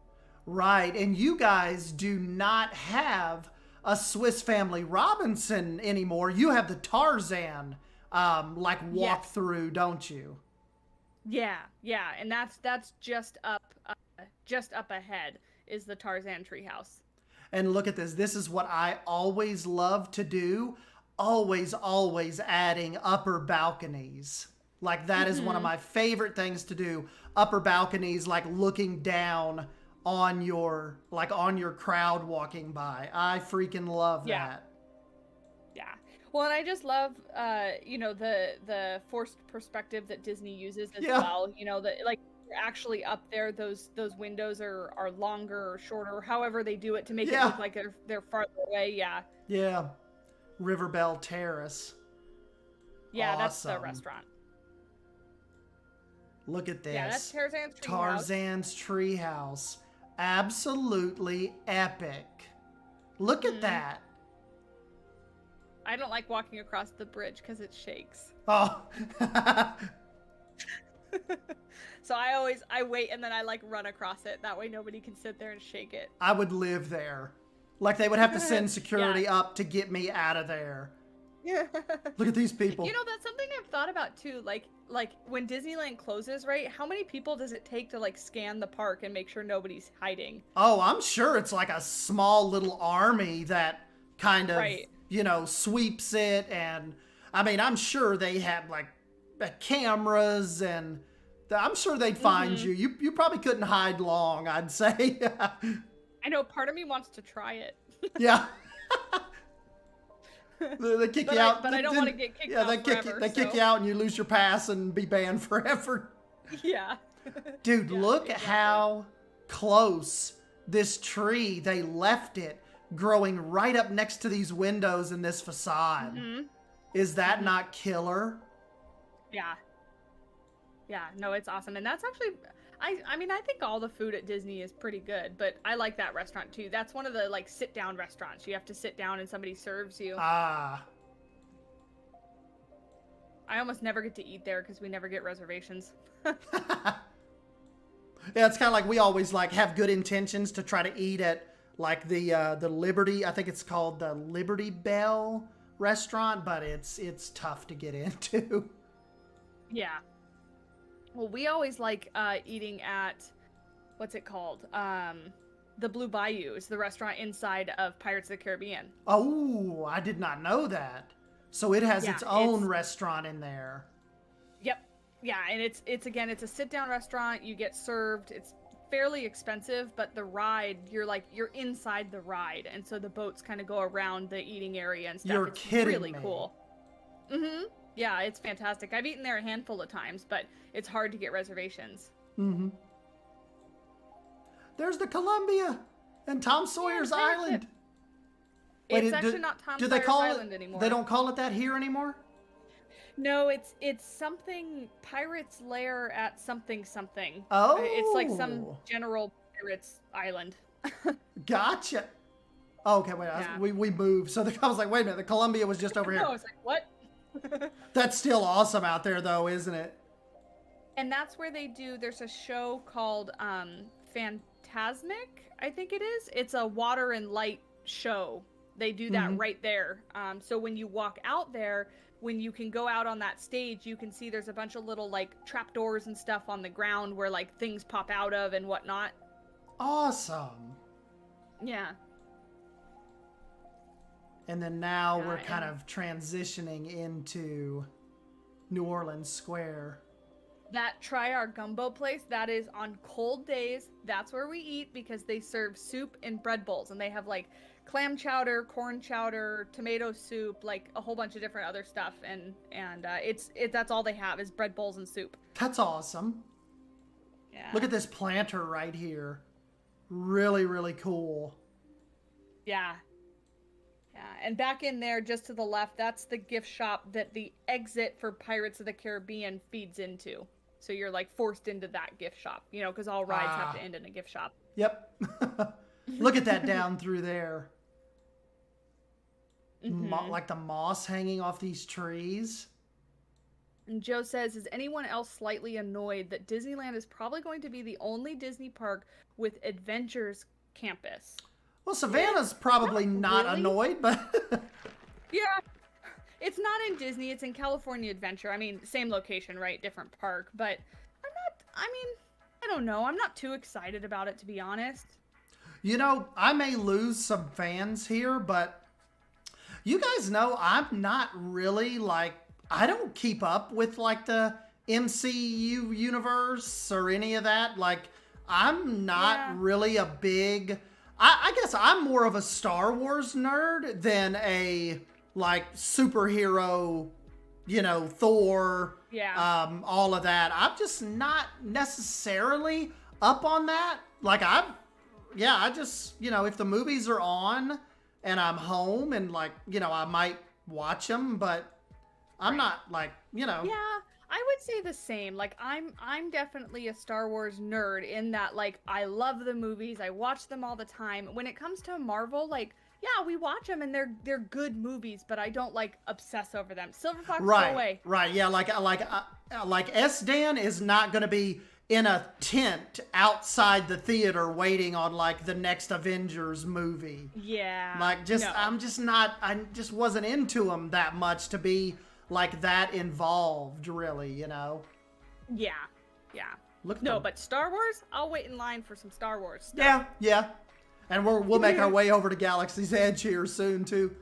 Right, and you guys do not have a Swiss Family Robinson anymore. You have the Tarzan walk through, don't you?
Yeah, and that's just up ahead is the Tarzan treehouse.
And look at this. This is what I always love to do. Always adding upper balconies. Like that is one of my favorite things to do. Upper balconies, like looking down on your crowd walking by. I freaking love that.
Yeah. Well, and I just love the forced perspective that Disney uses as well. You know, that like you're actually up there, those windows are longer or shorter, however they do it to make it look like they're farther away. Yeah.
Riverbell Terrace.
Yeah,
awesome.
That's the restaurant.
Look at this.
Yeah, that's Tarzan's treehouse.
Tarzan's treehouse. Absolutely epic. Look at that.
I don't like walking across the bridge because it shakes.
Oh.
So I wait, and then I like run across it. That way nobody can sit there and shake it.
I would live there. Like they would have to send security up to get me out of there. Look at these people.
You know, that's something I've thought about too. Like when Disneyland closes, right? How many people does it take to like scan the park and make sure nobody's hiding?
Oh, I'm sure it's like a small little army that kind of, sweeps it. And I mean, I'm sure they have like cameras, and I'm sure they'd find you. You probably couldn't hide long, I'd say.
I know, part of me wants to try it.
Yeah. They kick you out.
But I don't want to get kicked out forever.
They kick you out and you lose your pass and be banned forever.
Yeah.
Dude, look at how close this tree, they left it growing right up next to these windows in this facade. Is that not killer?
Yeah. Yeah, no, it's awesome. And that's actually, I mean, I think all the food at Disney is pretty good, but I like that restaurant too. That's one of the like sit down restaurants. You have to sit down and somebody serves you.
Ah.
I almost never get to eat there because we never get reservations.
Yeah, it's kind of like we always like have good intentions to try to eat at like the Liberty. I think it's called the Liberty Bell restaurant, but it's tough to get into.
Yeah. Well, we always like eating at, what's it called? The Blue Bayou is the restaurant inside of Pirates of the Caribbean.
Oh, I did not know that. So it has
Yeah,
its own restaurant in there.
Yep. Yeah, and it's a sit-down restaurant. You get served. It's fairly expensive, but the ride, you're inside the ride, and so the boats kind of go around the eating area and stuff.
You're
it's
kidding
really
me.
cool. Mm-hmm. Yeah, it's fantastic. I've eaten there a handful of times, but it's hard to get reservations.
Mm-hmm. There's the Columbia and Tom Sawyer's Island. Wait,
It's actually not Tom
do
Sawyer's
they call
Island
it,
anymore.
They don't call it that here anymore?
No, it's something Pirates Lair at something something.
Oh.
It's like some general Pirates Island.
Gotcha. Oh, okay, wait.
Yeah.
We moved. So I was like, wait a minute. The Columbia was just over here.
I was like, what?
That's still awesome out there, though, isn't it?
And that's where there's a show called Phantasmic, I think it is. It's a water and light show. They do that right there. So when you walk out there, when you can go out on that stage, you can see there's a bunch of little like trapdoors and stuff on the ground where like things pop out of and whatnot.
Awesome.
Yeah.
And then now we're kind of transitioning into New Orleans Square.
That Try Our Gumbo place, that is on cold days. That's where we eat because they serve soup in bread bowls. And they have like clam chowder, corn chowder, tomato soup, like a whole bunch of different other stuff. And that's all they have is bread bowls and soup.
That's awesome.
Yeah.
Look at this planter right here. Really, really cool.
Yeah. Yeah. And back in there, just to the left, that's the gift shop that the exit for Pirates of the Caribbean feeds into. So you're like forced into that gift shop, you know, because all rides have to end in a gift shop.
Yep. Look at that down through there. Like the moss hanging off these trees.
And Joe says, is anyone else slightly annoyed that Disneyland is probably going to be the only Disney park with Adventures Campus?
Well, Savannah's probably not
really
annoyed, but...
Yeah. It's not in Disney. It's in California Adventure. I mean, same location, right? Different park. But I don't know. I'm not too excited about it, to be honest.
You know, I may lose some fans here, but you guys know I'm not really like... I don't keep up with like the MCU universe or any of that. Like, I'm not really a big... I guess I'm more of a Star Wars nerd than a like superhero, you know, Thor, all of that. I'm just not necessarily up on that. Like I just, you know, if the movies are on and I'm home and like, you know, I might watch them, but I'm not like, you know.
Yeah, I would say the same. Like I'm definitely a Star Wars nerd in that like I love the movies. I watch them all the time. When it comes to Marvel, like yeah, we watch them and they're good movies, but I don't like obsess over them. Silver Fox, go away.
Right. Yeah, like S-Dan is not going to be in a tent outside the theater waiting on like the next Avengers movie.
Yeah.
Like just no. I just wasn't into them that much to be like that involved, really, you know.
Yeah. But Star Wars, I'll wait in line for some Star Wars stuff.
Yeah. And we'll make our way over to Galaxy's Edge here soon too.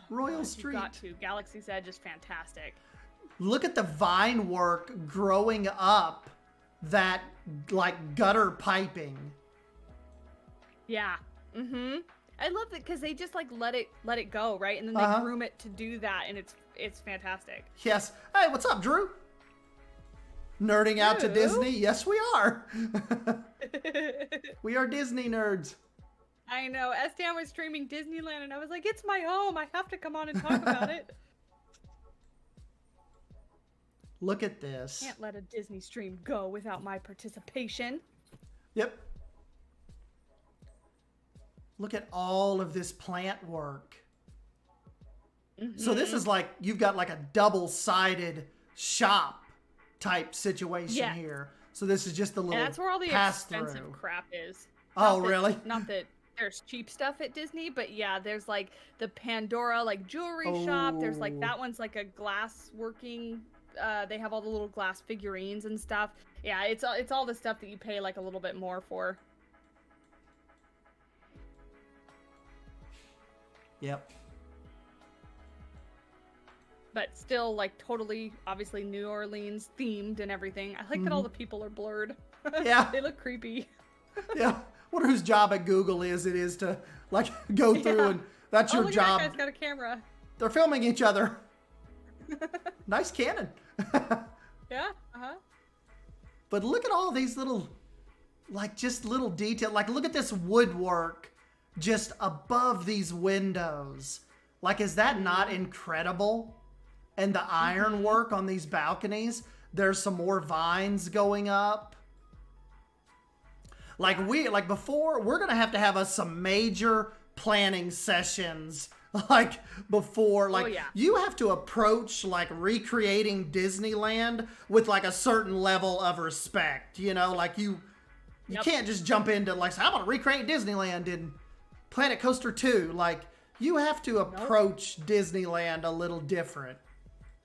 Royal Street.
Got to. Galaxy's Edge is fantastic.
Look at the vine work growing up that like gutter piping.
Yeah. I love it because they just like let it go, right? And then they groom it to do that, and it's fantastic.
Yes. Hey, what's up, Drew? Nerding out to Disney? Yes, we are. We are Disney nerds.
I know. S-Dan was streaming Disneyland, and I was like, it's my home. I have to come on and talk about it.
Look at this.
Can't let a Disney stream go without my participation.
Yep. Look at all of this plant work. So this is like, you've got like a double-sided shop type situation here. So this is just the little
And that's where all the expensive crap is.
Oh, really?
Not that there's cheap stuff at Disney, but yeah, there's like the Pandora like jewelry shop. There's like that one's like a glass working. They have all the little glass figurines and stuff. Yeah, it's all the stuff that you pay like a little bit more for.
Yep.
But still, like, totally, obviously, New Orleans themed and everything. I like that all the people are blurred.
Yeah.
They look creepy.
Yeah. Wonder whose job at Google it is to, like, go through and that's your
look
job.
That guy's got a camera.
They're filming each other. Nice Canon.
Yeah, uh-huh.
But look at all these little, like, just little detail. Like, look at this woodwork just above these windows. Like, is that not incredible? And the ironwork on these balconies. There's some more vines going up. Like before, we're going to have us some major planning sessions. Like before, like you have to approach like recreating Disneyland with like a certain level of respect, you know, like you can't just jump into like, I'm going to recreate Disneyland in Planet Coaster 2. Like you have to approach Disneyland a little different.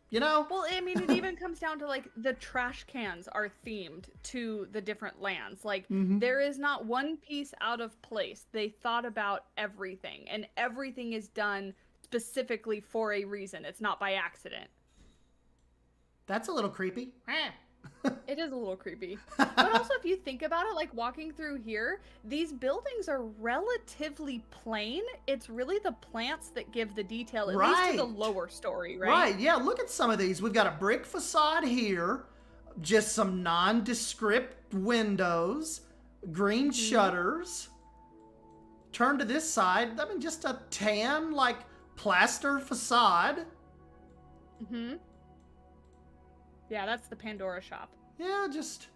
You know?
Well, I mean, it even comes down to, like, the trash cans are themed to the different lands. Like, there is not one piece out of place. They thought about everything, and everything is done specifically for a reason. It's not by accident.
That's a little creepy.
It is a little creepy. But also, if you think about it, like walking through here, these buildings are relatively plain. It's really the plants that give the detail, at least to the lower story, right?
Right, yeah, look at some of these. We've got a brick facade here, just some nondescript windows, green shutters. Turn to this side, I mean, just a tan, like, plaster facade.
Yeah, that's the Pandora shop.
Yeah, just,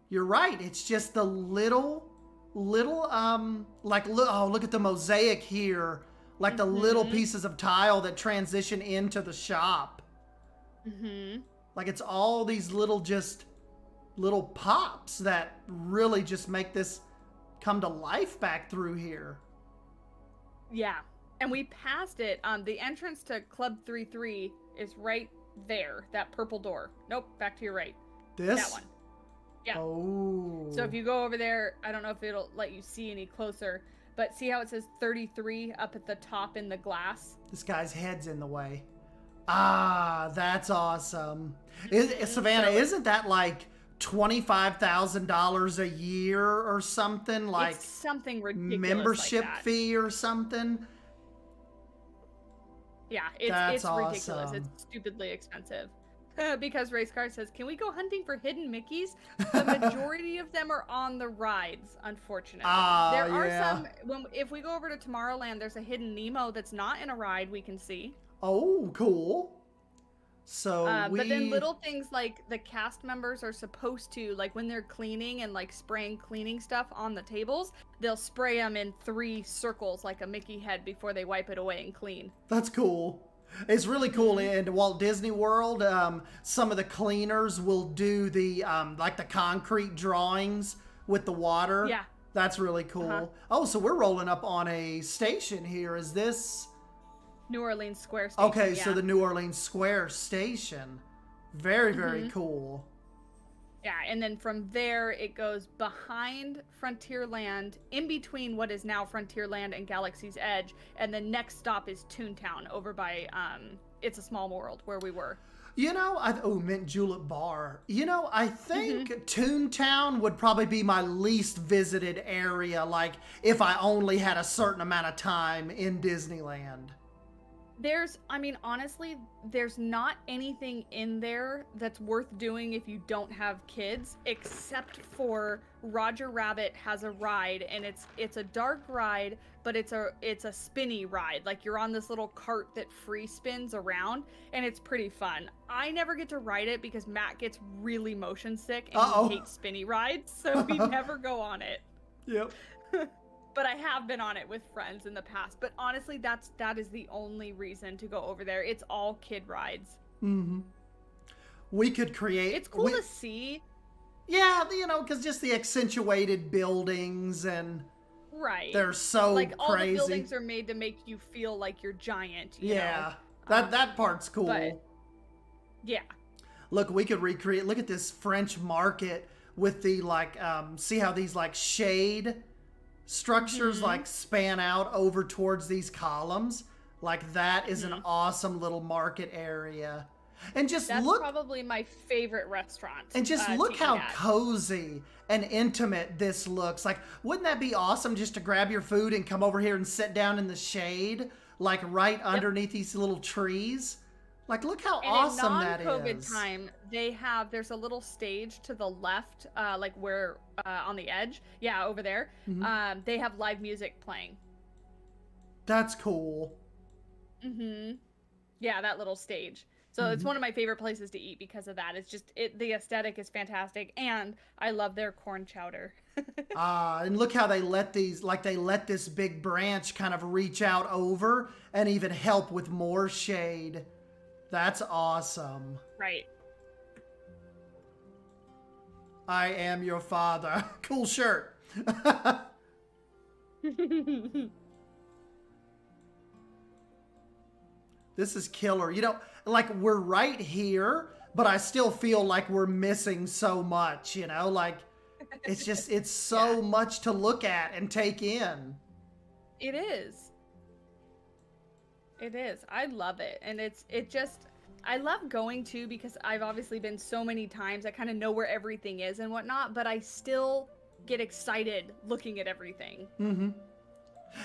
you're right. It's just the little, like, look at the mosaic here. Like the little pieces of tile that transition into the shop. Like it's all these little pops that really just make this come to life back through here.
Yeah, and we passed it. The entrance to Club 33 is right there, that purple door. Nope, back to your right.
This?
That one. Yeah.
Oh.
So if you go over there, I don't know if it'll let you see any closer, but see how it says 33 up at the top in the glass?
This guy's head's in the way. Ah, that's awesome. Savannah, isn't that like $25,000 a year or something? Like
it's something ridiculous
membership
like that.
fee or something?
Yeah, it's
awesome.
ridiculous. It's stupidly expensive. Because Race Car says, can we go hunting for hidden Mickeys? The majority of them are on the rides, unfortunately. There are some, if we go over to Tomorrowland, there's a hidden Nemo that's not in a ride we can see.
Oh, cool. So
But then little things like the cast members are supposed to, like when they're cleaning and like spraying cleaning stuff on the tables, they'll spray them in 3 circles like a Mickey head before they wipe it away and clean.
That's cool. It's really cool. In Walt Disney World, some of the cleaners will do the like the concrete drawings with the water.
Yeah.
That's really cool. Oh, so we're rolling up on a station here. Is this
New Orleans Square Station?
Okay, so the New Orleans Square Station. Very, very cool.
Yeah, and then from there, it goes behind Frontierland, in between what is now Frontierland and Galaxy's Edge, and the next stop is Toontown, over by It's a Small World, where we were.
You know, Mint Julep Bar. You know, I think Toontown would probably be my least visited area, like, if I only had a certain amount of time in Disneyland.
I mean, honestly, there's not anything in there that's worth doing if you don't have kids, except for Roger Rabbit has a ride, and it's a dark ride, but it's a spinny ride. Like, you're on this little cart that free spins around, and it's pretty fun. I never get to ride it because Matt gets really motion sick and he hates spinny rides, so we never go on it.
Yep.
But I have been on it with friends in the past. But honestly, that is the only reason to go over there. It's all kid rides.
Mm-hmm. We could create...
It's cool to see.
Yeah, you know, because just the accentuated buildings and...
Right.
They're so
like,
crazy.
All the buildings are made to make you feel like you're giant, you know?
That part's cool.
But, yeah.
Look, we could recreate... Look at this French market with the, like... see how these, like, shade... structures like span out over towards these columns. Like, that is an awesome little market area. And just
That's
look,
probably my favorite restaurant.
and just look how cozy and intimate this looks. Like, wouldn't that be awesome just to grab your food and come over here and sit down in the shade, like right underneath these little trees? Like, look how awesome that is.
In non-COVID time, there's a little stage to the left, like where, on the edge. Yeah, over there. They have live music playing.
That's cool.
Yeah, that little stage. So it's one of my favorite places to eat because of that. It's just, the aesthetic is fantastic, and I love their corn chowder.
And look how they let this big branch kind of reach out over and even help with more shade. That's awesome.
Right.
I am your father. Cool shirt. This is killer. You know, like, we're right here, but I still feel like we're missing so much, you know? Like, it's just, it's so much to look at and take in.
It is. It is. I love it. And I love going to, because I've obviously been so many times. I kind of know where everything is and whatnot, but I still get excited looking at everything.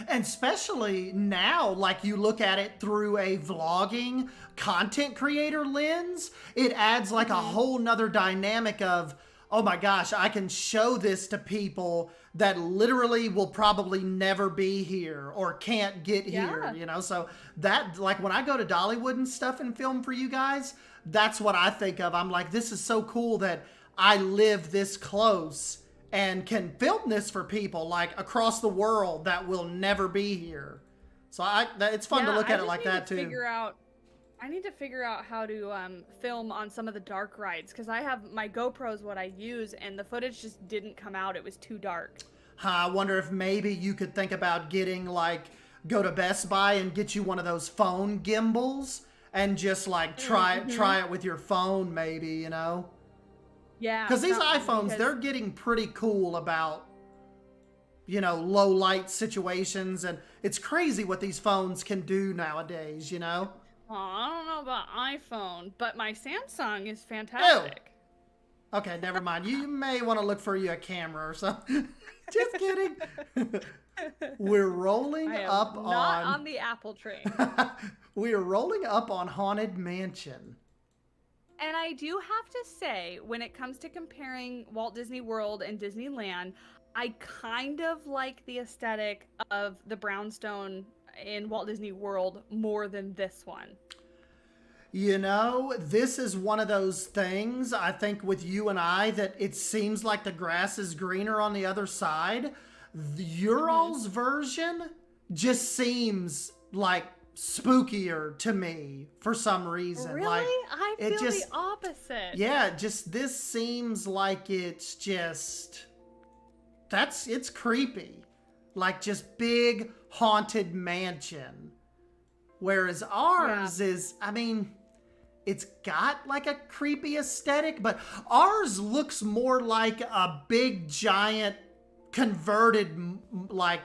And especially now, like, you look at it through a vlogging content creator lens, it adds like a whole nother dynamic of, oh my gosh, I can show this to people that literally will probably never be here or can't get here, you know? So that, like, when I go to Dollywood and stuff and film for you guys, that's what I think of. I'm like, this is so cool that I live this close and can film this for people, like, across the world that will never be here. So it's fun to look at it like that too.
I need to figure out how to film on some of the dark rides, because I have my GoPro is what I use, and the footage just didn't come out. It was too dark.
I wonder if maybe you could think about getting, like, go to Best Buy and get you one of those phone gimbals and just, like, try it with your phone, maybe, you know?
Yeah.
Because these iPhones, they're getting pretty cool about, you know, low light situations, and it's crazy what these phones can do nowadays, you know?
Oh, I don't know about iPhone, but my Samsung is fantastic.
Ew. Okay, never mind. You may want to look for you a camera or something. Just kidding. We're rolling up on...
not on the Apple train.
We are rolling up on Haunted Mansion.
And I do have to say, when it comes to comparing Walt Disney World and Disneyland, I kind of like the aesthetic of the brownstone in Walt Disney World more than this one.
You know, this is one of those things, I think, with you and I, that it seems like the grass is greener on the other side. Your all's version just seems like spookier to me for some reason.
Really?
Like,
I feel the opposite.
Yeah, just this seems like it's just... it's creepy. Like, just big haunted mansion. Whereas ours is, I mean, it's got like a creepy aesthetic, but ours looks more like a big giant converted like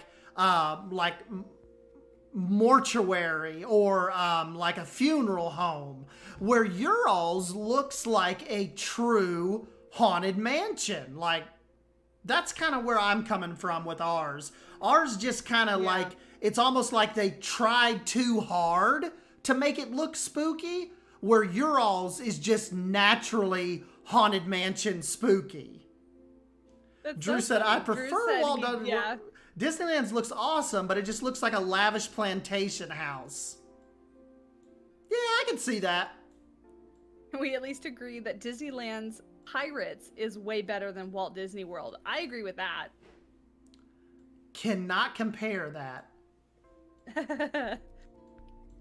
mortuary or like a funeral home, where your all's looks like a true haunted mansion. Like, that's kind of where I'm coming from with ours. Ours just kind of like, it's almost like they tried too hard to make it look spooky, where your all's is just naturally Haunted Mansion spooky.
That's
Drew
so
said, I
funny. Drew
prefer
said
Walt
he-
Disney.
yeah.
Disneyland's looks awesome, but it just looks like a lavish plantation house. Yeah, I can see that.
We at least agree that Disneyland's Pirates is way better than Walt Disney World. I agree with that.
Cannot compare that.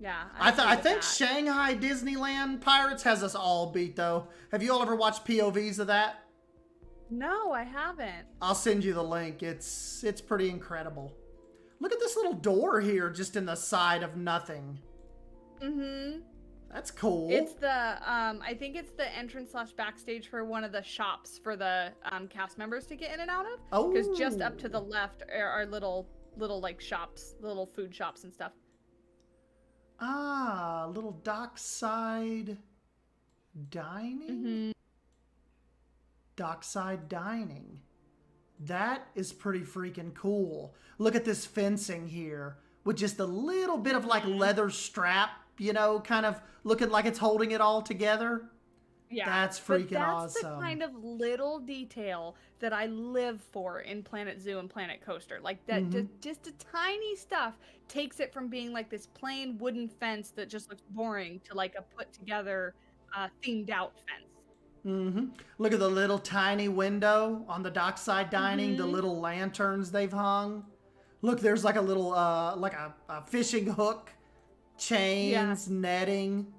Yeah.
I
agree with
think
that.
Shanghai Disneyland Pirates has us all beat, though. Have you all ever watched POVs of that?
No, I haven't.
I'll send you the link. It's pretty incredible. Look at this little door here just in the side of nothing.
Mm-hmm.
That's cool.
It's the I think it's the entrance / backstage for one of the shops for the cast members to get in and out of.
Oh.
Because just up to the left are little like shops, little food shops and stuff.
Ah, little dockside dining?
Mm-hmm.
Dockside dining. That is pretty freaking cool. Look at this fencing here with just a little bit of like leather strap, you know, kind of looking like it's holding it all together.
Yeah,
That's
but
freaking
that's
awesome.
the kind of little detail that I live for in Planet Zoo and Planet Coaster. Like that, just a tiny stuff takes it from being like this plain wooden fence that just looks boring to like a put together, themed out fence.
Mm-hmm. Look at the little tiny window on the dockside dining, the little lanterns they've hung. Look, there's like a little, like a fishing hook, chains, netting.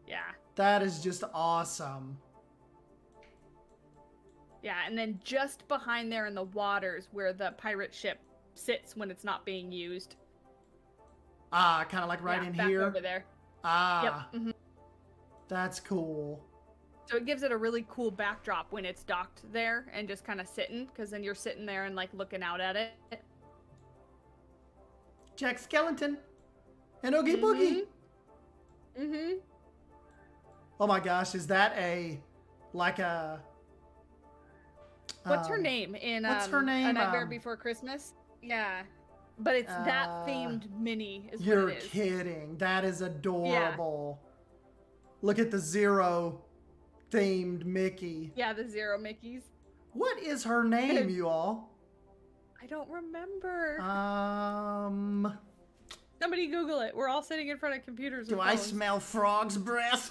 Yeah.
That is just awesome.
Yeah, and then just behind there in the waters where the pirate ship sits when it's not being used.
Ah, kind of like right in
back
here.
over there.
Ah,
Yep.
that's cool.
So it gives it a really cool backdrop when it's docked there and just kind of sitting, because then you're sitting there and like looking out at it.
Jack Skellington and Oogie Boogie.
Mm-hmm.
Oh my gosh, is that like a...
What's her name in
what's her name?
A Nightmare Before Christmas? Yeah. But it's that themed Minnie is
You're
what it is.
kidding. That is adorable. Look at the Zero themed Mickey.
Yeah, the Zero Mickeys.
What is her name, you all?
I don't remember.
Do
Somebody Google it. We're all sitting in front of computers. with
I
phones.
smell frog's breath?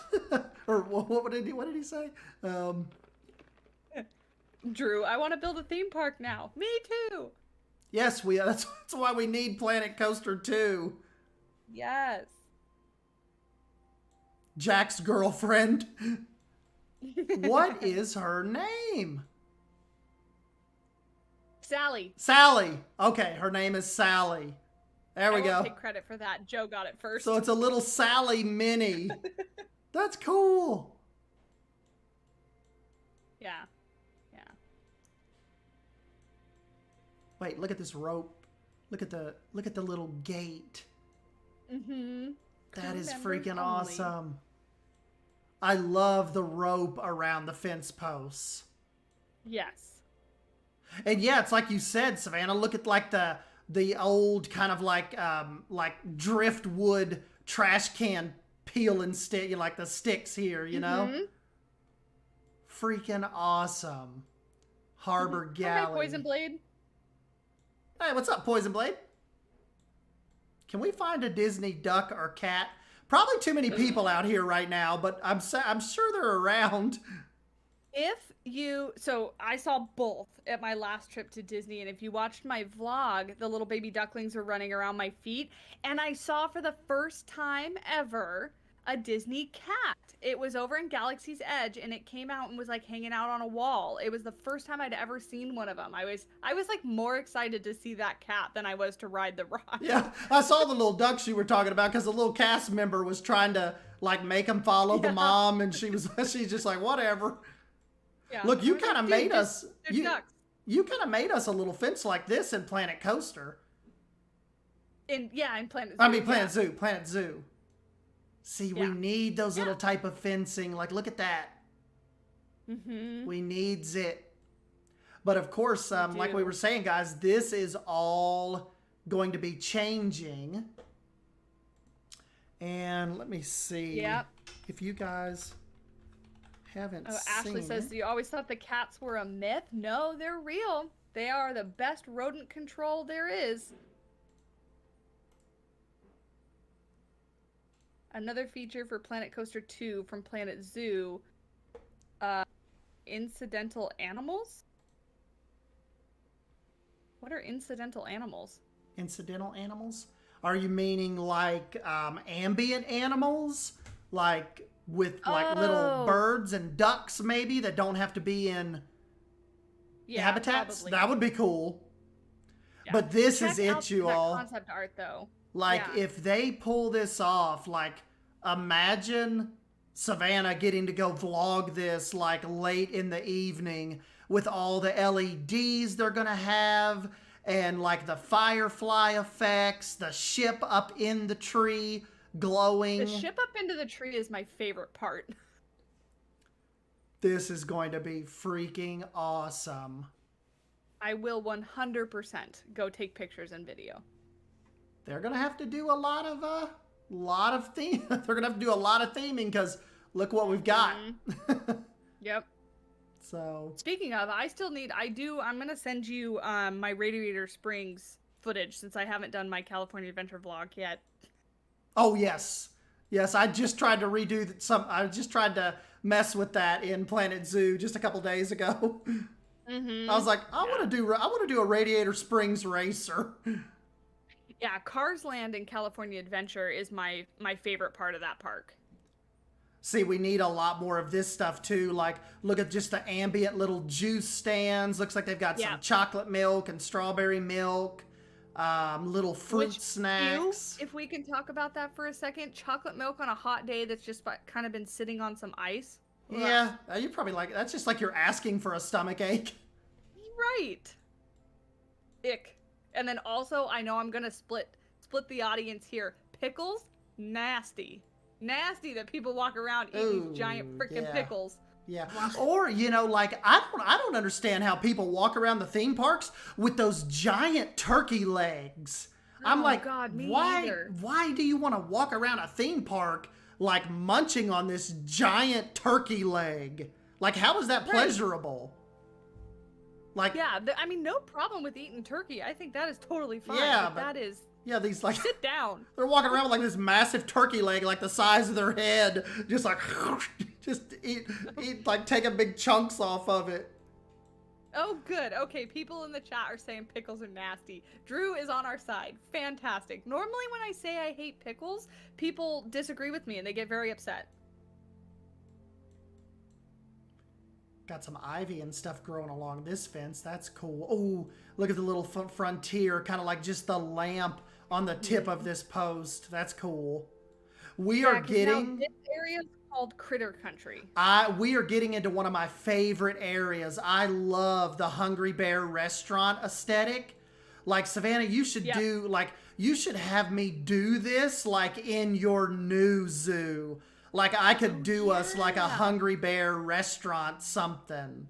Or what did he say?
Drew, I want to build a theme park now. Me too.
Yes, that's why we need Planet Coaster 2.
Yes.
Jack's girlfriend. What is her name?
Sally.
Sally. Okay, her name is Sally. There we
I won't
go.
take credit for that. Joe got it first.
So it's a little Sally mini. That's cool.
Yeah. Yeah.
Wait, look at this rope. Look at the little gate.
Mm-hmm.
That is
Crew members
freaking
only.
awesome. I love the rope around the fence posts.
Yes.
And yeah, it's like you said, Savannah. Look at like the old kind of like driftwood trash can peel and stick, like the sticks here, you know. Freaking awesome. Harbor Galley.
Hi, Poison Blade.
Hey, what's up, Poison Blade? Can we find a Disney duck or cat? Probably too many people out here right now, but I'm sure they're around.
So I saw both at my last trip to Disney, and if you watched my vlog, the little baby ducklings were running around my feet, and I saw for the first time ever a Disney cat. It was over in Galaxy's Edge, and it came out and was like hanging out on a wall. It was the first time I'd ever seen one of them. I was like more excited to see that cat than I was to ride the ride.
Yeah, I saw the little ducks you were talking about because the little cast member was trying to like make them follow the mom, and she's just like, whatever.
Yeah.
Look, you kind of made us.
Ducks.
You kind of made us a little fence like this in Planet Coaster.
In Planet Zoo.
I mean, Planet Zoo. See, we
Yeah.
need those little type of fencing. Like, look at that.
Mm-hmm.
We needs it. But of course, like we
do.
were saying, guys, this is all going to be changing And let me see if you guys haven't seen.
Ashley says, you always thought the cats were a myth? No, they're real. They are the best rodent control there is. Another feature for Planet Coaster 2 from Planet Zoo. Incidental animals? What are incidental animals?
Incidental animals? Are you meaning like ambient animals? Like with like little birds and ducks maybe that don't have to be in habitats?
Probably.
That would be cool.
Yeah.
But this
Check
is it,
out
you
that
all.
Concept art though.
Like if they pull this off, like imagine Savannah getting to go vlog this like late in the evening with all the LEDs they're gonna have and like the firefly effects, the ship up in the tree glowing.
The ship up into the tree is my favorite part.
This is going to be freaking awesome.
I will 100% go take pictures and video.
They're gonna have to do a lot of theme. They're gonna have to do a lot of theming because look what we've got.
Yep.
So
speaking of, I'm gonna send you my Radiator Springs footage since I haven't done my California Adventure vlog yet.
Oh yes. I just tried to I just tried to mess with that in Planet Zoo just a couple days ago. I was like, I want to do a Radiator Springs racer.
Yeah, Cars Land in California Adventure is my favorite part of that park.
See, we need a lot more of this stuff too. Like, look at just the ambient little juice stands. Looks like they've got some chocolate milk and strawberry milk, little fruit snacks.
If we can talk about that for a second, chocolate milk on a hot day that's just kind of been sitting on some ice.
Yeah, you're probably like, that's just like you're asking for a stomach ache.
Right. Ick. And then also, I know I'm gonna split the audience here. Pickles, nasty that people walk around eating these giant freaking pickles.
Yeah. Or, like I don't understand how people walk around the theme parks with those giant turkey legs. I'm like,
God,
why do you want to walk around a theme park like munching on this giant turkey leg? Like, how is that pleasurable? Like,
yeah, I mean, no problem with eating turkey. I think that is totally fine.
Yeah, but
that is.
Yeah, these like
sit down.
They're walking around with like this massive turkey leg, like the size of their head, just like just eat like taking big chunks off of it.
Oh, good. Okay, people in the chat are saying pickles are nasty. Drew is on our side. Fantastic. Normally, when I say I hate pickles, people disagree with me and they get very upset.
Got some ivy and stuff growing along this fence. That's cool. Oh, look at the little frontier, kind of like just the lamp on the tip of this post. That's cool. We are getting...
Now this area is called Critter Country.
We are getting into one of my favorite areas. I love the Hungry Bear restaurant aesthetic. Like, Savannah, you should do, like, you should have me do this, like, in your new zoo. Like, I could do us, like, a Hungry Bear restaurant something.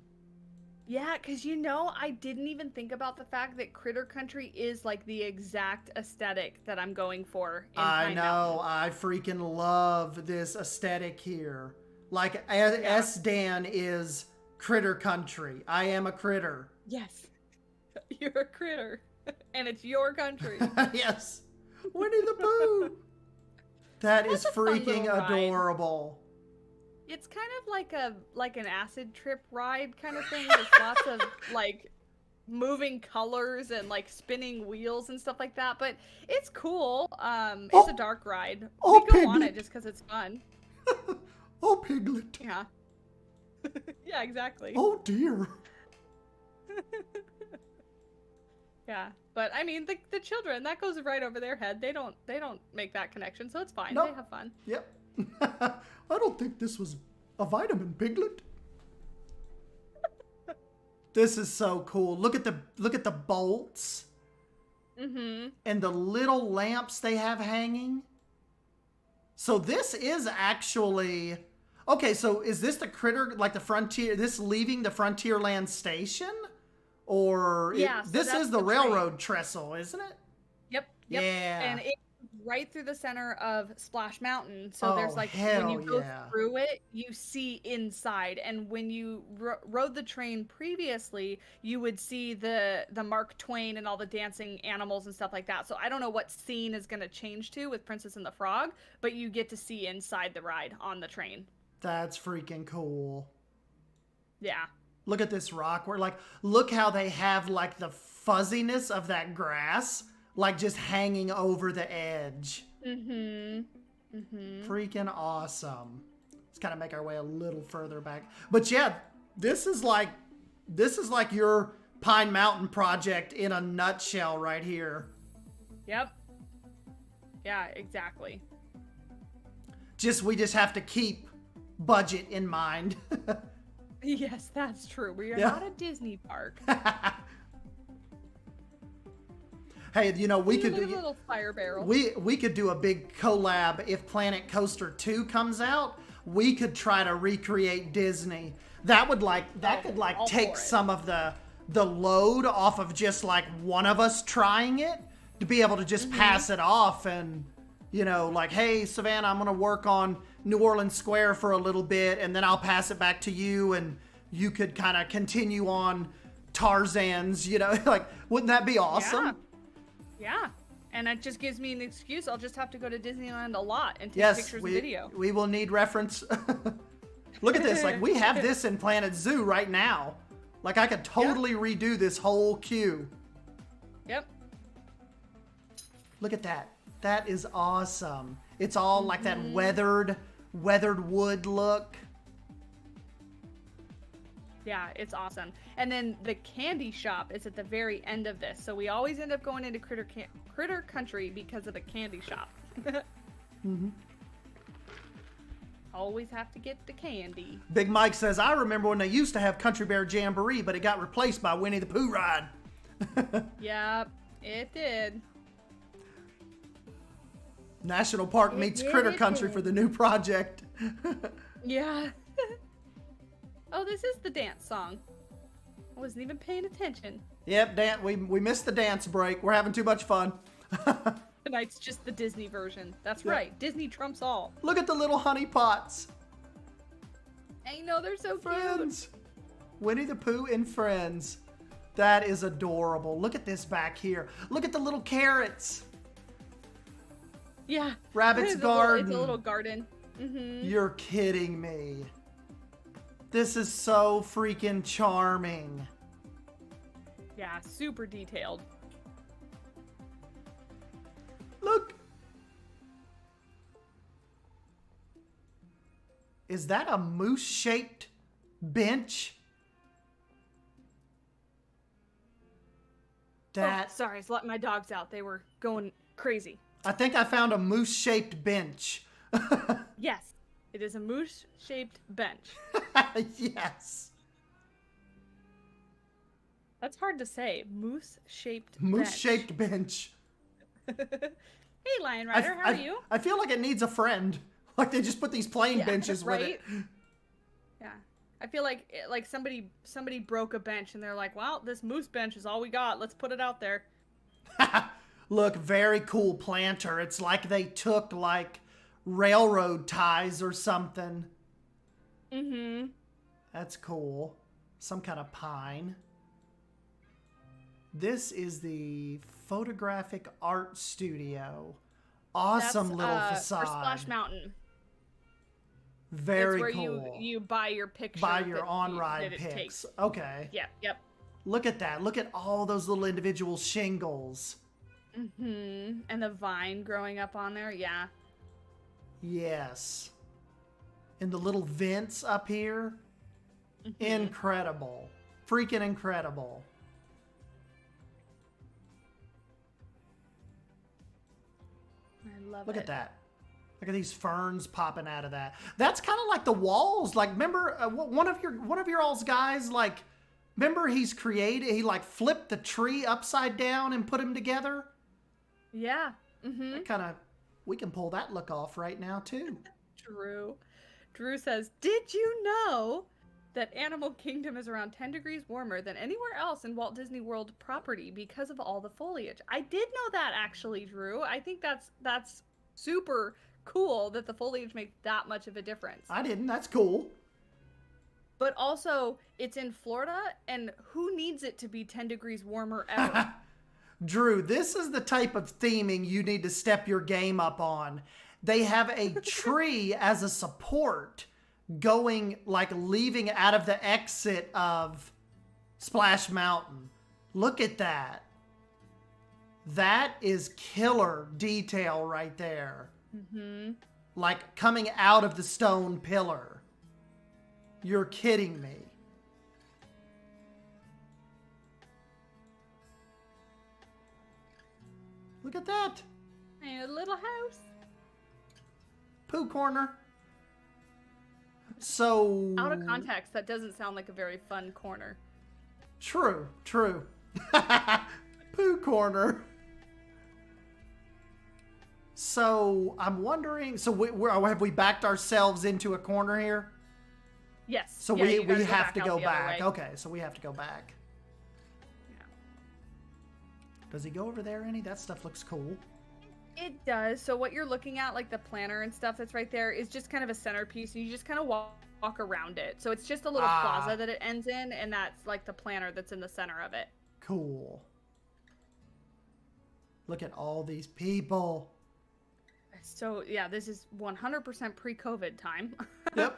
Yeah, because, I didn't even think about the fact that Critter Country is, like, the exact aesthetic that I'm going for in Pine Mountain.
I freaking love this aesthetic here. Like, S-Dan is Critter Country. I am a critter.
Yes. You're a critter. And it's your country.
Yes. Winnie the Pooh. That is freaking adorable.
It's kind of like an acid trip ride kind of thing. There's lots of like moving colors and like spinning wheels and stuff like that. But it's cool. It's a dark ride. We go on it just because it's fun.
Oh, Piglet.
Yeah. Yeah, exactly.
Oh dear.
Yeah, but I mean the children, that goes right over their head. They don't make that connection, so it's fine.
Nope.
They have fun.
Yep. I don't think this was a vitamin, Piglet. This is so cool. Look at the bolts.
Mm-hmm.
And the little lamps they have hanging. So this is actually okay. So is this the critter, like the frontier? This leaving the Frontierland station? Or
yeah,
this is the railroad trestle, isn't it?
Yep.
Yeah.
And it's right through the center of Splash Mountain. So there's like, when you go
yeah.
through it, you see inside. And when you rode the train previously, you would see the Mark Twain and all the dancing animals and stuff like that. So I don't know what scene is going to change to with Princess and the Frog, but you get to see inside the ride on the train.
That's freaking cool.
Yeah.
Look at this rock. We're like, look how they have like the fuzziness of that grass, like just hanging over the edge. Freaking awesome. Let's kind of make our way a little further back. But yeah, this is like your Pine Mountain project in a nutshell right here.
Yep. Yeah, exactly.
We just have to keep budget in mind.
Yes, that's true. We are not a Disney park.
Hey, you know, we could do
a little fire barrel.
We could do a big collab if Planet Coaster 2 comes out. We could try to recreate Disney. That could take some of the load off of just like one of us trying it, to be able to just pass it off and, you know, like, hey, Savannah, I'm going to work on New Orleans Square for a little bit, and then I'll pass it back to you, and you could kind of continue on Tarzan's, you know, like, wouldn't that be awesome?
Yeah. And it just gives me an excuse. I'll just have to go to Disneyland a lot and take pictures and video.
We will need reference. Look at this. Like, we have this in Planet Zoo right now. Like, I could totally redo this whole queue.
Yep.
Look at that. That is awesome. It's all like that weathered wood look.
Yeah, it's awesome. And then the candy shop is at the very end of this. So we always end up going into Critter Country because of the candy shop. Always have to get the candy.
Big Mike says, I remember when they used to have Country Bear Jamboree, but it got replaced by Winnie the Pooh ride.
Yep, it did.
National Park meets Critter Country for the new project.
Yeah. Oh, this is the dance song. I wasn't even paying attention.
Yep, we missed the dance break. We're having too much fun.
Tonight's just the Disney version. That's right. Disney trumps all.
Look at the little honey pots.
I know, they're so
Friends. Cute. Winnie the Pooh and Friends. That is adorable. Look at this back here. Look at the little carrots.
Yeah.
Rabbit's garden.
It's a little garden.
You're kidding me. This is so freaking charming.
Yeah, super detailed.
Look. Is that a moose-shaped bench?
Oh, sorry, I was letting my dogs out. They were going crazy.
I think I found a moose-shaped bench.
Yes, it is a moose-shaped bench.
Yes.
That's hard to say. Moose-shaped
bench.
Hey, Lion Rider, how are you?
I feel like it needs a friend. Like they just put these plain benches with it.
Yeah. I feel like somebody broke a bench and they're like, well, this moose bench is all we got. Let's put it out there.
Look, very cool planter. It's like they took like railroad ties or something. That's cool. Some kind of pine. This is the photographic art studio. Awesome. That's, little facade.
For Splash Mountain.
Very
it's where
cool.
you buy your picture.
Buy your on-ride pics. Okay.
Yep.
Look at that. Look at all those little individual shingles.
And the vine growing up on there. Yeah.
Yes. And the little vents up here. Incredible. Freaking incredible.
I love it.
Look at that. Look at these ferns popping out of that. That's kind of like the walls. Like, remember one of your all's guys, like, remember he like flipped the tree upside down and put them together?
Yeah.
We can pull that look off right now too.
Drew says, did you know that Animal Kingdom is around 10 degrees warmer than anywhere else in Walt Disney World property because of all the foliage. I did know that, actually, Drew. I think that's super cool that the foliage makes that much of a difference.
I didn't. That's cool.
But also, it's in Florida, and who needs it to be 10 degrees warmer ever?
Drew, this is the type of theming you need to step your game up on. They have a tree as a support going, like, leaving out of the exit of Splash Mountain. Look at that. That is killer detail right there.
Mm-hmm.
Like, coming out of the stone pillar. You're kidding me. Look at that.
And a little house.
Pooh corner. So...
Out of context, that doesn't sound like a very fun corner.
True. Pooh corner. So, I'm wondering... So, have we backed ourselves into a corner here?
Yes.
So,
yeah,
we have to go
out the
back.
other way.
Okay, so we have to go back.
Yeah.
Does he go over there any? That stuff looks cool.
It does. So what you're looking at, like the planner and stuff that's right there, is just kind of a centerpiece, and you just kind of walk around it. So it's just a little plaza that it ends in, and that's like the planner that's in the center of it.
Cool. Look at all these people.
So yeah, this is 100% pre-COVID time.
Yep.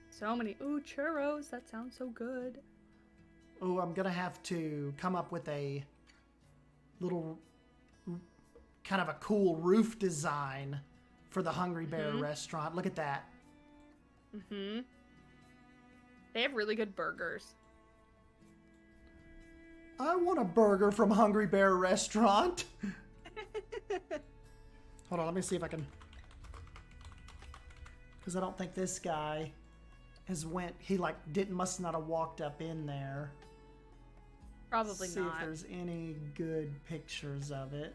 So many, ooh, churros. That sounds so good.
Oh, I'm going to have to come up with a little, kind of a cool roof design for the Hungry Bear restaurant. Look at that.
Mm-hmm. They have really good burgers.
I want a burger from Hungry Bear restaurant. Hold on, let me see if I can... Because I don't think this guy has he like must not have walked up in there.
Probably
see
not.
if there's any good pictures of it.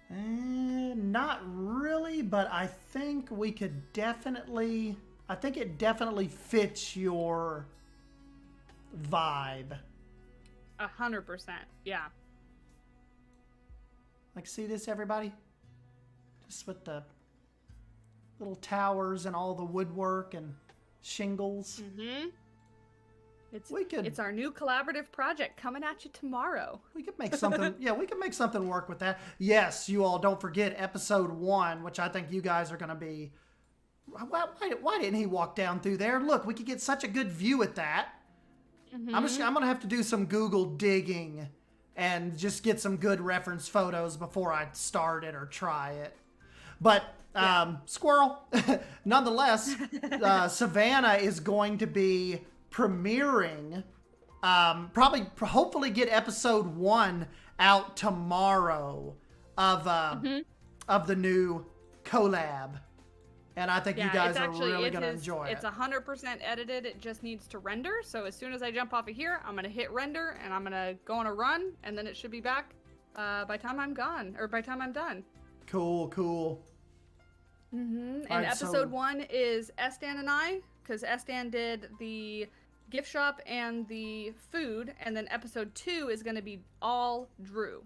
Not really, but I think we could definitely... I think it definitely fits your vibe.
100%, yeah.
Like, see this, everybody? Just with the little towers and all the woodwork and shingles.
Mm-hmm.
It's
our new collaborative project coming at you tomorrow.
We could make something. Yeah, we could make something work with that. Yes, you all don't forget episode 1, which I think you guys are going to be. Why didn't he walk down through there? Look, we could get such a good view at that.
Mm-hmm.
I'm going to have to do some Google digging and just get some good reference photos before I start it or try it. But squirrel, nonetheless, Savannah is going to be premiering, hopefully get episode 1 out tomorrow of the new collab, and I think you guys are really gonna enjoy it.
It's 100% edited. It just needs to render. So as soon as I jump off of here, I'm gonna hit render, and I'm gonna go on a run, and then it should be back by time I'm gone, or by time I'm done.
Cool.
Mm-hmm. And
Right,
episode 1 is Estan and I, because Estan did the gift shop and the food, and then episode 2 is going to be all Drew.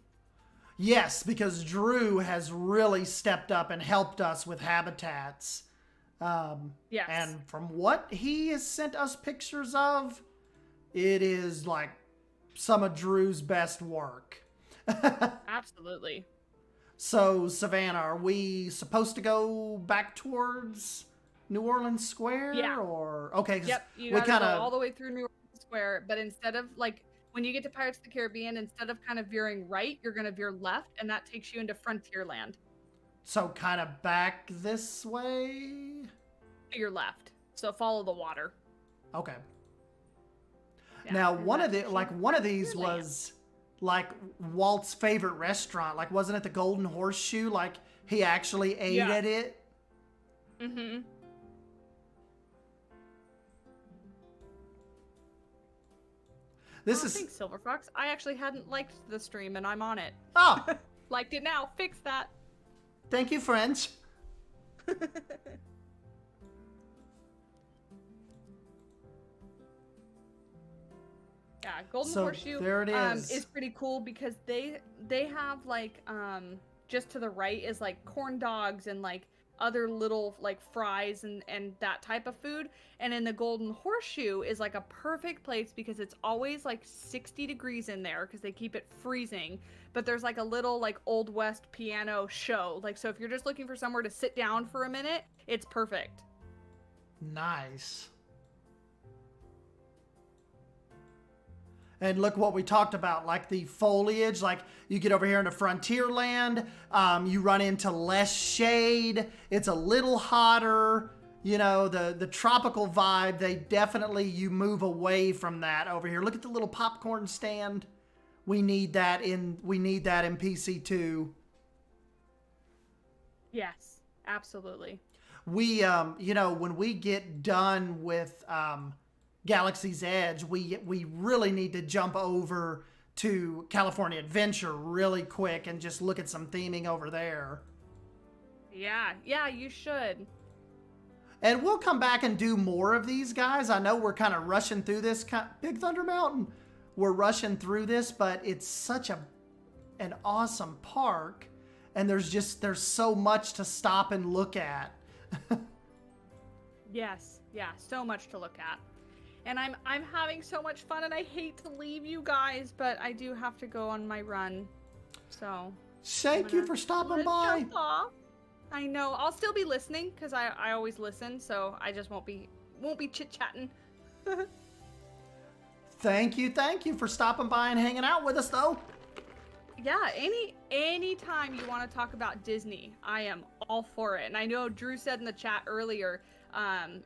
Yes, because Drew has really stepped up and helped us with habitats.
Yes.
And from what he has sent us pictures of, it is like some of Drew's best work.
Absolutely.
So, Savannah, are we supposed to go back towards New Orleans Square?
Yeah.
Or okay,
Yep, you gotta go all the way through New Orleans Square, but instead of, like, when you get to Pirates of the Caribbean, instead of kind of veering right, you're gonna veer left, and that takes you into Frontierland.
So kind of back this way?
To your left. So follow the water.
Okay.
Yeah,
Now,
and
one of
that's
these
Frontierland.
was like Walt's favorite restaurant. Like, wasn't it the Golden Horseshoe? Like, he actually ate at it?
Mm-hmm. Thanks, Silver Fox. I actually hadn't liked the stream, and I'm on it.
Oh,
Liked it now. Fix that.
thank you, friends.
Yeah, Golden
So
Horseshoe
there it is.
pretty cool because they have like just to the right is like corn dogs and like other little like fries and that type of food. And in the Golden Horseshoe is like a perfect place because it's always like 60 degrees in there because they keep it freezing. But there's like a little like Old West piano show. Like, so if you're just looking for somewhere to sit down for a minute, it's perfect.
Nice. And look what we talked about, like the foliage, like you get over here into Frontierland, you run into less shade, it's a little hotter, you know, the tropical vibe, you move away from that over here. Look at the little popcorn stand. We need that in PC2.
Yes, absolutely.
We, you know, when we get done with, Galaxy's Edge, we really need to jump over to California Adventure really quick and just look at some theming over there.
Yeah, you should.
And we'll come back and do more of these, guys. I know we're kind of rushing through this. Big Thunder Mountain, we're rushing through this, but it's such an awesome park, and there's so much to stop and look at.
Yes, yeah, so much to look at. And I'm having so much fun, and I hate to leave you guys, but I do have to go on my run. So
thank you for stopping by.
Jump off. I know. I'll still be listening because I always listen, so I just won't be chit-chatting.
Thank you for stopping by and hanging out with us, though.
Yeah, any time you want to talk about Disney, I am all for it. And I know Drew said in the chat earlier,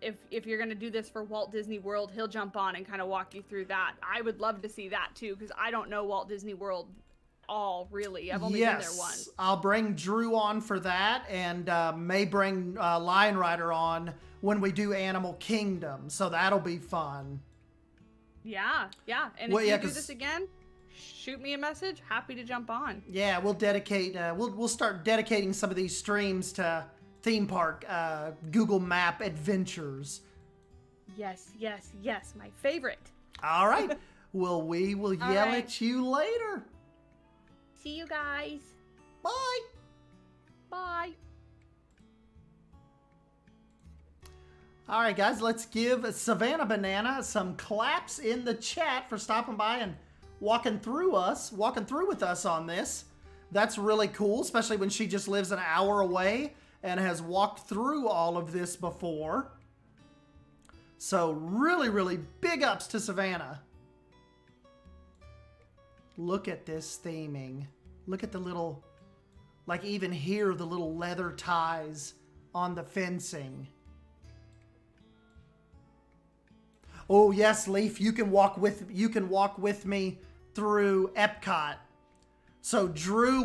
if you're gonna do this for Walt Disney World, he'll jump on and kind of walk you through that. I would love to see that too, because I don't know Walt Disney World all really. I've only been there once.
I'll bring Drew on for that, and may bring Lion Rider on when we do Animal Kingdom. So that'll be fun.
Yeah. And if you do this again, shoot me a message. Happy to jump on.
Yeah, we'll dedicate. We'll start dedicating some of these streams to theme park Google Map adventures.
Yes, my favorite.
All right. Well, we will yell at you later.
See you guys.
Bye.
Bye.
All right, guys, let's give Savannah Banana some claps in the chat for stopping by and walking through with us on this. That's really cool, especially when she just lives an hour away and has walked through all of this before. So really big ups to Savannah. Look at this theming. Look at the little, like even here, the little leather ties on the fencing. Oh yes, Leaf, you can walk with me through Epcot. So Drew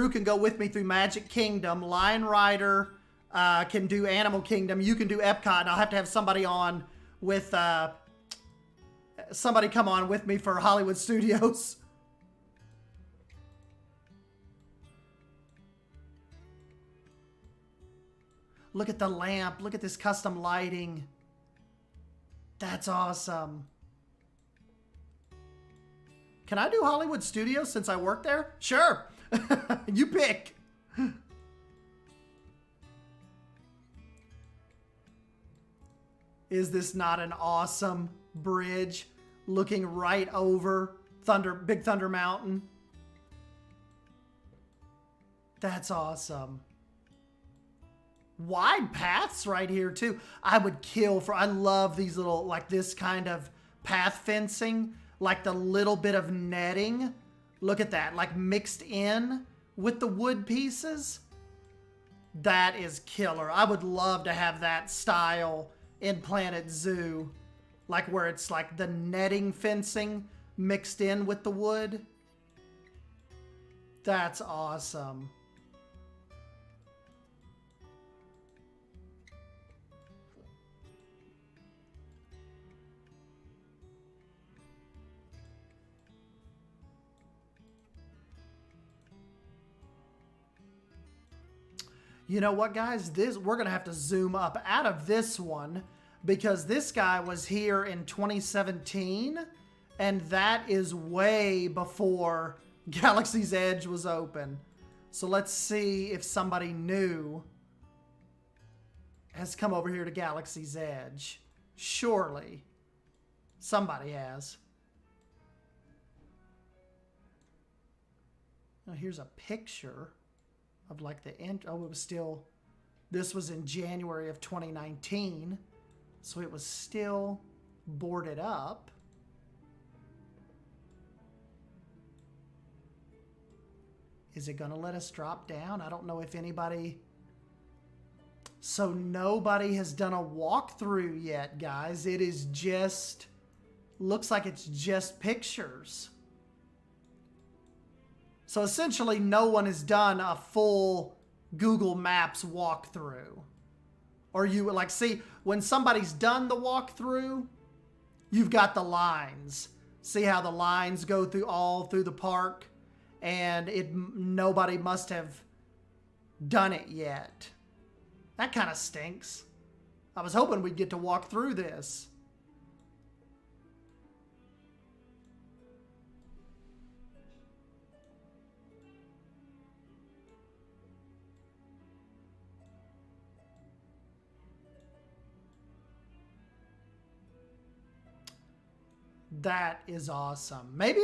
can go with me through Magic Kingdom. Lion Rider can do Animal Kingdom. You can do Epcot, and I'll have to have somebody on with somebody come on with me for Hollywood Studios. Look at the lamp. Look at this custom lighting. That's awesome. Can I do Hollywood Studios since I work there? Sure. You pick. Is this not an awesome bridge looking right over Big Thunder Mountain? That's awesome. Wide paths right here too. I love these little, like this kind of path fencing, like the little bit of netting. Look at that, like mixed in with the wood pieces. That is killer. I would love to have that style in Planet Zoo, like where it's like the netting fencing mixed in with the wood. That's awesome. You know what, guys? We're going to have to zoom up out of this one because this guy was here in 2017 And that is way before Galaxy's Edge was open. So let's see if somebody new has come over here to Galaxy's Edge. Surely somebody has. Now here's a picture of like the oh, it was still, this was in January of 2019, so it was still boarded up. Is it gonna let us drop down? I don't know if anybody, so nobody has done a walkthrough yet, guys. It is just, looks like it's just pictures. So essentially, no one has done a full Google Maps walkthrough. Or you, like, see, when somebody's done the walkthrough, you've got the lines. See how the lines go through all through the park? And nobody must have done it yet. That kind of stinks. I was hoping we'd get to walk through this. That is awesome. Maybe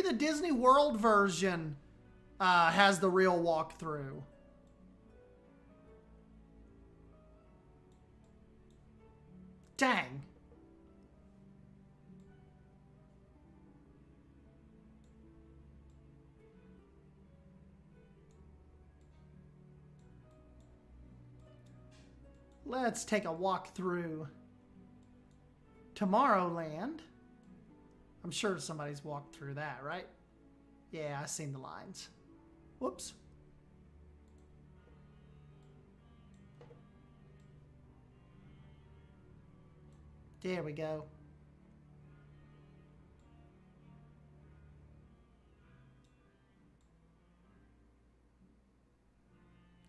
the Disney World version has the real walkthrough. Dang. Let's take a walk through Tomorrowland. I'm sure somebody's walked through that, right? Yeah, I've seen the lines. Whoops. There we go.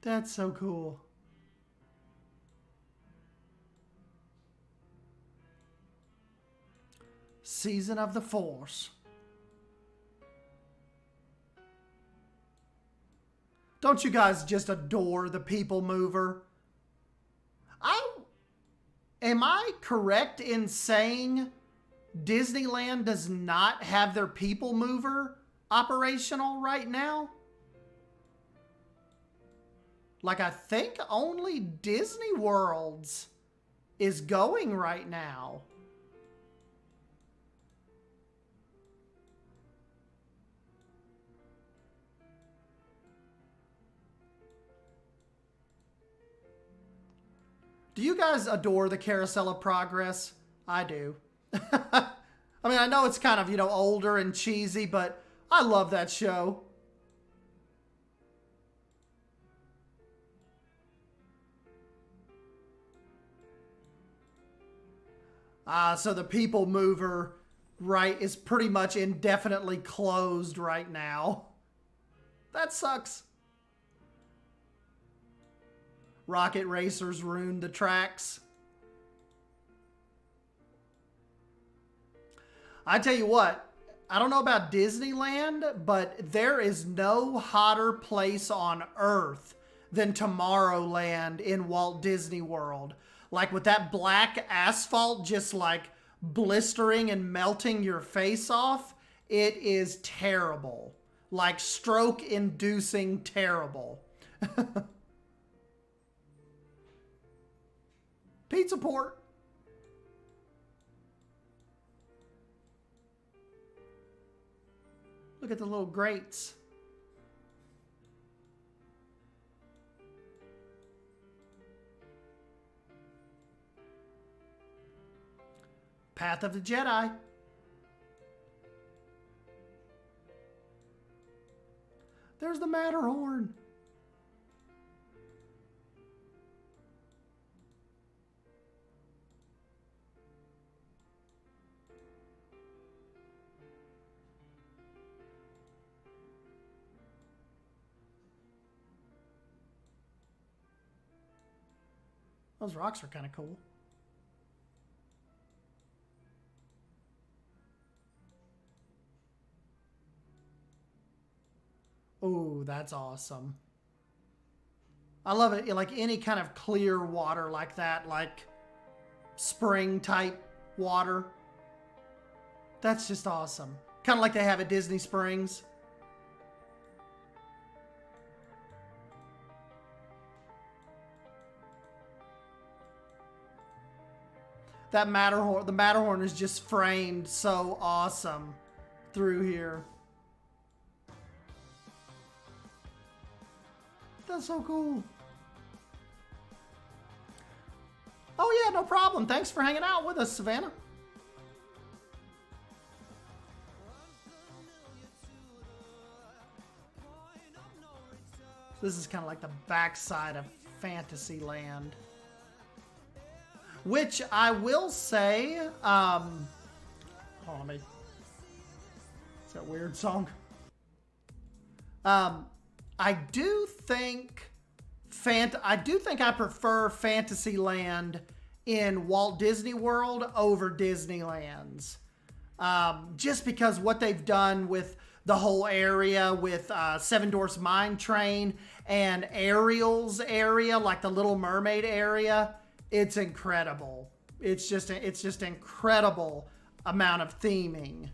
That's so cool. Season of the Force. Don't you guys just adore the People Mover? Am I correct in saying Disneyland does not have their People Mover operational right now? Like, I think only Disney World's is going right now. Do you guys adore the Carousel of Progress? I do. I mean, I know it's kind of, older and cheesy, but I love that show. So the People Mover, right, is pretty much indefinitely closed right now. That sucks. Rocket Racers ruined the tracks. I tell you what, I don't know about Disneyland, but there is no hotter place on earth than Tomorrowland in Walt Disney World. Like with that black asphalt just like blistering and melting your face off, it is terrible. Like stroke-inducing terrible. Pizza Port. Look at the little grates. Path of the Jedi. There's the Matterhorn. Those rocks are kind of cool. that's awesome. I love it. Like any kind of clear water like that, like spring type water. That's just awesome. Kind of like they have at Disney Springs. That Matterhorn, the Matterhorn is just framed so awesome through here. That's so cool. Oh yeah, no problem. Thanks for hanging out with us, Savannah. This is kind of like the backside of Fantasyland. Which I will say, hold on, let me, it's that weird song. I do think I prefer Fantasyland in Walt Disney World over Disneyland's. Just because what they've done with the whole area with Seven Dwarfs Mine Train and Ariel's area, like the Little Mermaid area, it's incredible. It's just incredible amount of theming.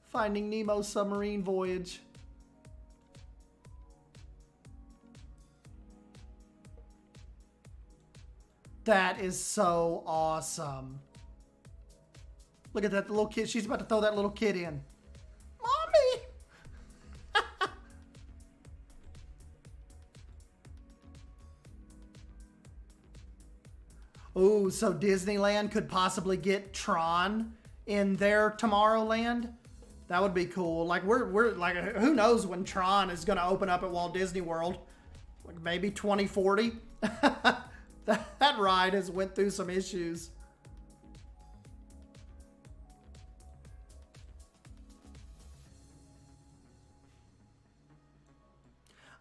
Finding Nemo's submarine voyage. That is so awesome. Look at that little kid. She's about to throw that little kid in. Mommy! Oh, so Disneyland could possibly get Tron in their Tomorrowland? That would be cool. Like we're like, who knows when Tron is going to open up at Walt Disney World? Like maybe 2040. That ride has went through some issues.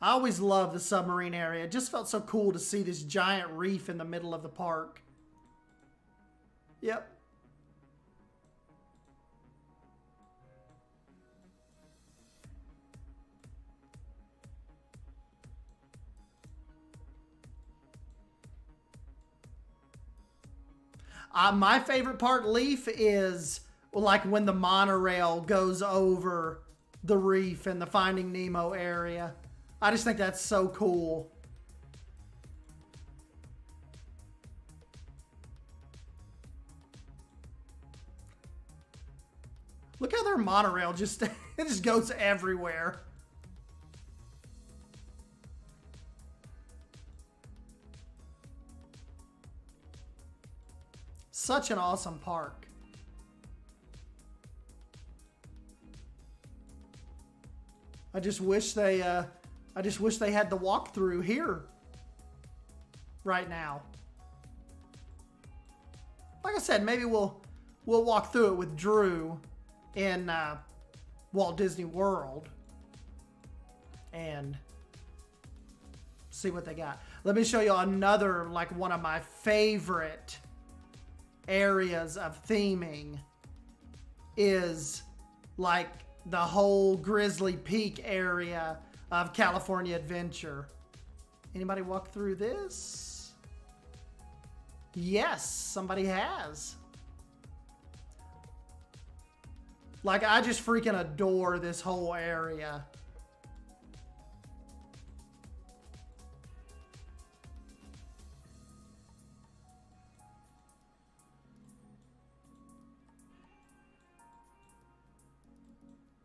I always loved the submarine area. It just felt so cool to see this giant reef in the middle of the park. Yep. My favorite part, Leaf, is like when the monorail goes over the reef in the Finding Nemo area. I just think that's so cool. Look how their monorail just, it just goes everywhere. Such an awesome park. I just wish they had the walkthrough here right now. Like I said, maybe we'll walk through it with Drew in Walt Disney World and see what they got. Let me show you another, like one of my favorite areas of theming is like the whole Grizzly Peak area of California Adventure. Anybody walk through this? Yes, somebody has. Like, I just freaking adore this whole area.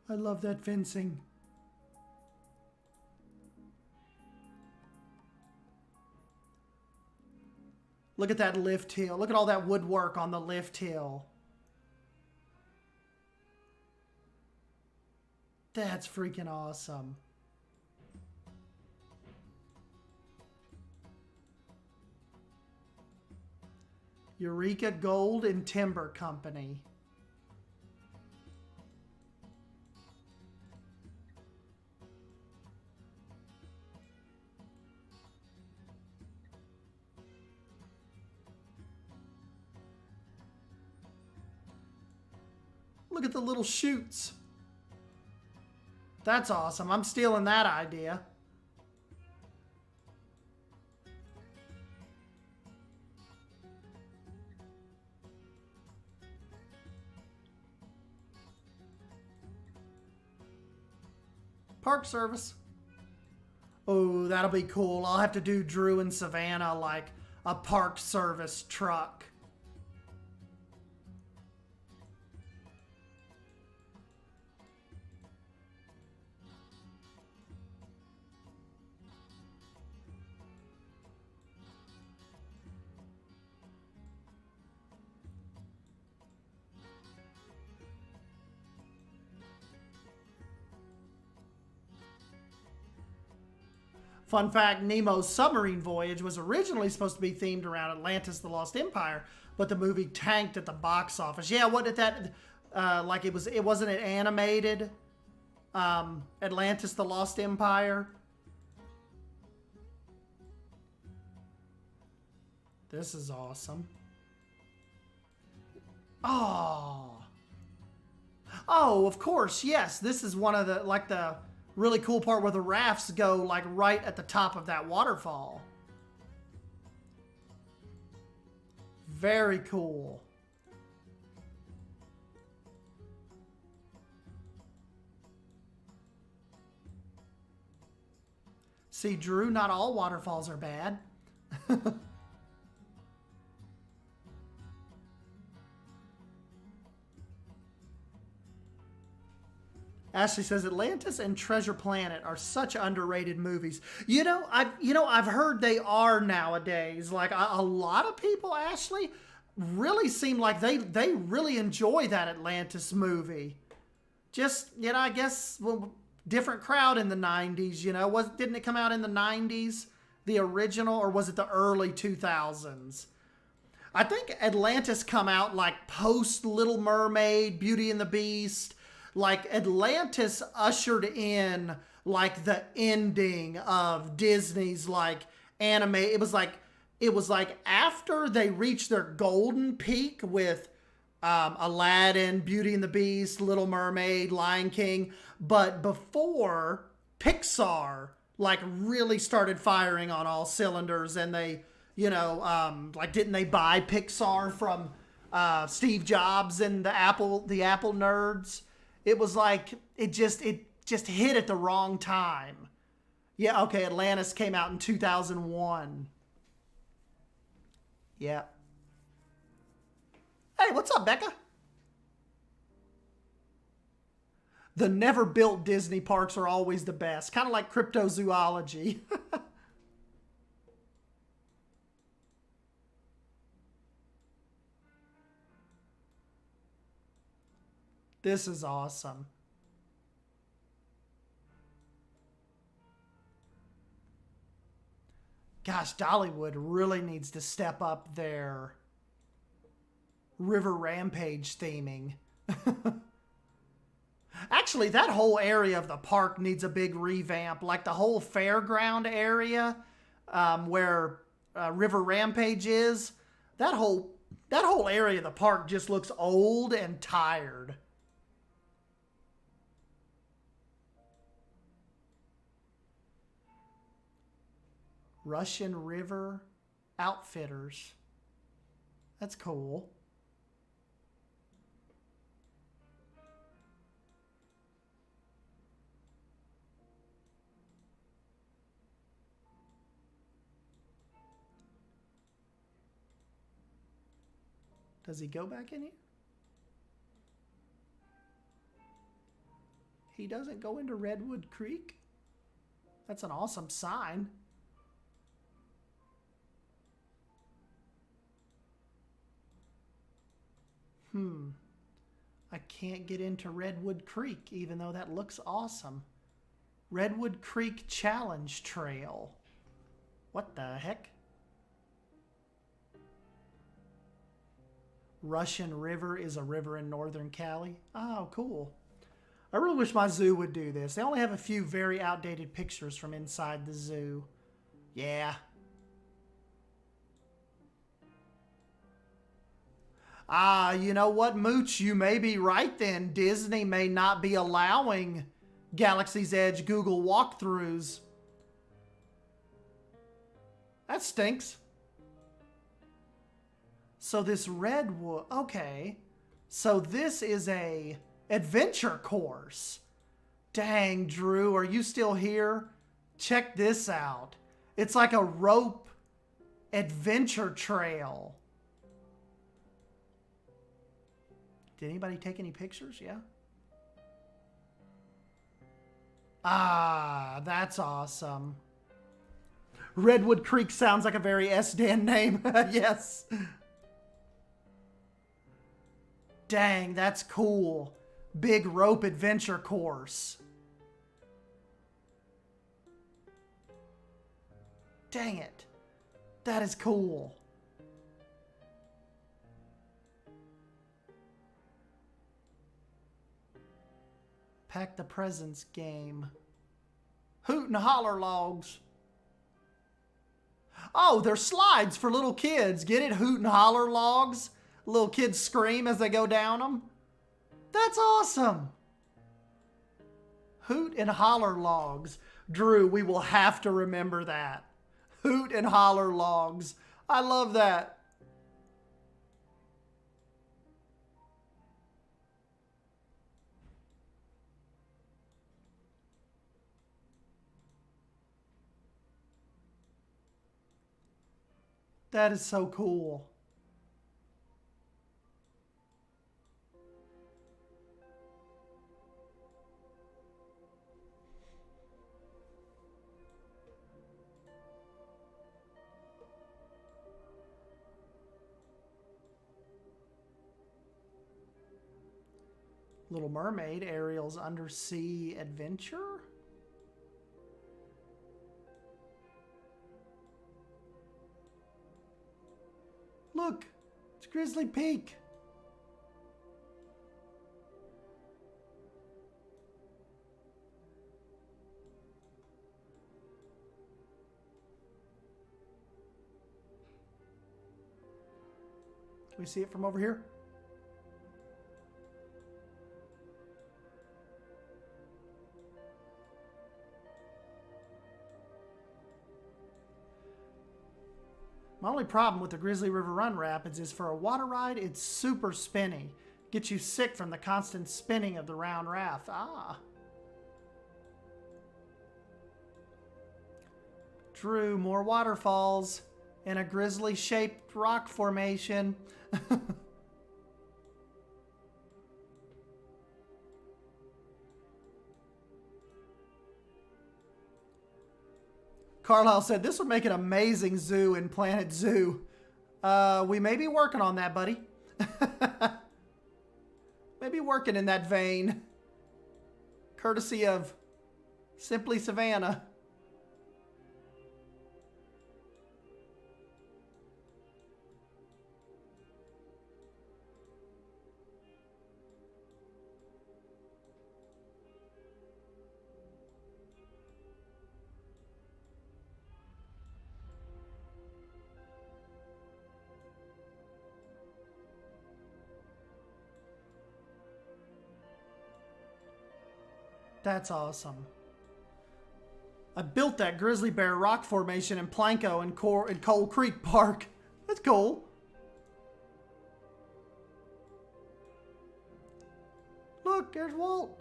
I love that fencing. Look at that lift hill. Look at all that woodwork on the lift hill. That's freaking awesome. Eureka Gold and Timber Company. Look at the little chutes. That's awesome. I'm stealing that idea. Park service. Oh, that'll be cool. I'll have to do Drew and Savannah like a park service truck. Fun fact, Nemo's submarine voyage was originally supposed to be themed around Atlantis, the Lost Empire, but the movie tanked at the box office. Yeah, what did that, like it wasn't it animated? Atlantis, the Lost Empire? This is awesome. Oh. Oh, of course, yes. This is one of the, like the really cool part where the rafts go like right at the top of that waterfall. Very cool. See, Drew, not all waterfalls are bad. Ashley says Atlantis and Treasure Planet are such underrated movies. I've heard they are nowadays. Like a lot of people, Ashley, really seem like they really enjoy that Atlantis movie. Just, I guess different crowd in the 90s, didn't it come out in the 90s, the original, or was it the early 2000s? I think Atlantis come out like post Little Mermaid, Beauty and the Beast. Like Atlantis ushered in like the ending of Disney's like anime. It was like after they reached their golden peak with Aladdin, Beauty and the Beast, Little Mermaid, Lion King, but before Pixar like really started firing on all cylinders, and they, like didn't they buy Pixar from Steve Jobs and the Apple nerds? It was like, it just hit at the wrong time. Yeah, okay, Atlantis came out in 2001. Yeah. Hey, what's up, Becca? The never built Disney parks are always the best. Kind of like cryptozoology. This is awesome. Gosh, Dollywood really needs to step up their River Rampage theming. Actually, that whole area of the park needs a big revamp. Like the whole fairground area where River Rampage is. That whole area of the park just looks old and tired. Russian River Outfitters. That's cool. Does he go back in here? He doesn't go into Redwood Creek? That's an awesome sign. I can't get into Redwood Creek, even though that looks awesome. Redwood Creek Challenge Trail. What the heck? Russian River is a river in northern Cali. Oh, cool. I really wish my zoo would do this. They only have a few very outdated pictures from inside the zoo. Yeah. Ah, you know what, Mooch? You may be right then. Disney may not be allowing Galaxy's Edge Google walkthroughs. That stinks. So this Redwood, okay. So this is a adventure course. Dang, Drew, are you still here? Check this out. It's like a rope adventure trail. Did anybody take any pictures? Yeah. Ah, that's awesome. Redwood Creek sounds like a very SDAN name. Yes. Dang, that's cool. Big rope adventure course. Dang it. That is cool. Pack the Presents game. Hoot and holler logs. Oh, they're slides for little kids. Get it? Hoot and holler logs. Little kids scream as they go down them. That's awesome. Hoot and holler logs. Drew, we will have to remember that. Hoot and holler logs. I love that. That is so cool. Little Mermaid, Ariel's undersea adventure. Look, it's Grizzly Peak. Can we see it from over here? My only problem with the Grizzly River Run Rapids is for a water ride, it's super spinny. Gets you sick from the constant spinning of the round raft. Ah. Drew, more waterfalls in a grizzly-shaped rock formation. Carlisle said, this would make an amazing zoo in Planet Zoo. We may be working on that, buddy. Maybe working in that vein. Courtesy of Simply Savannah. That's awesome. I built that grizzly bear rock formation in Planko and Coal Creek Park. That's cool. Look, there's Walt.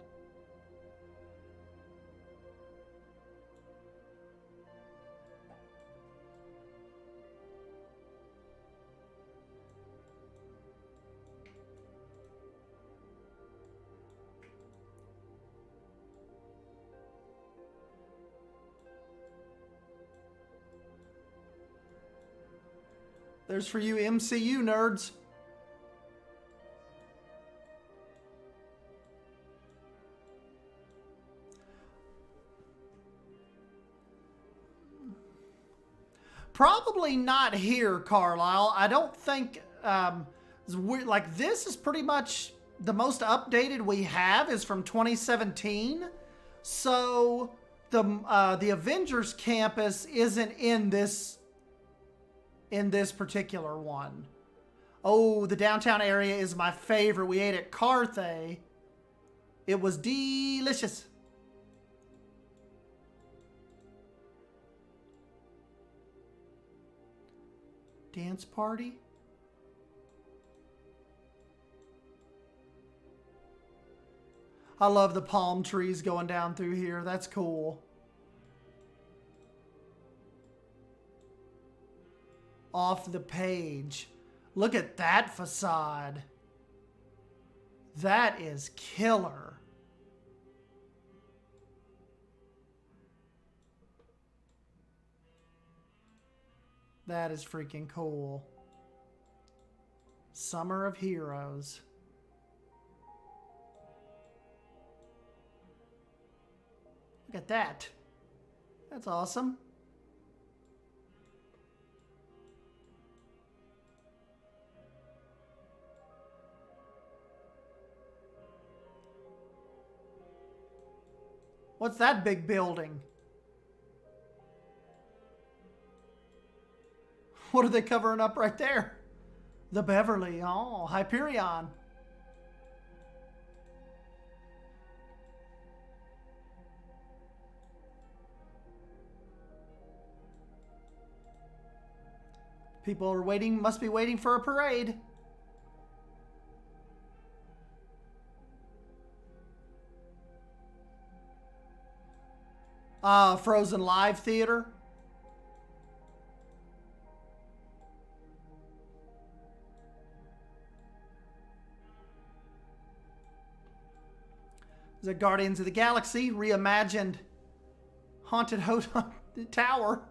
There's for you MCU nerds. Probably not here, Carlisle. I don't think, like this is pretty much the most updated we have is from 2017. So the Avengers campus isn't in this particular one. Oh, the downtown area is my favorite. We ate at Carthay. It was delicious. Dance party? I love the palm trees going down through here. That's cool. Off the page. Look at that facade. That is killer. That is freaking cool. Summer of Heroes. Look at that. That's awesome. What's that big building? What are they covering up right there? The Beverly. Oh, Hyperion. People are waiting, must be waiting for a parade. Frozen Live Theater. The Guardians of the Galaxy reimagined Haunted Tower.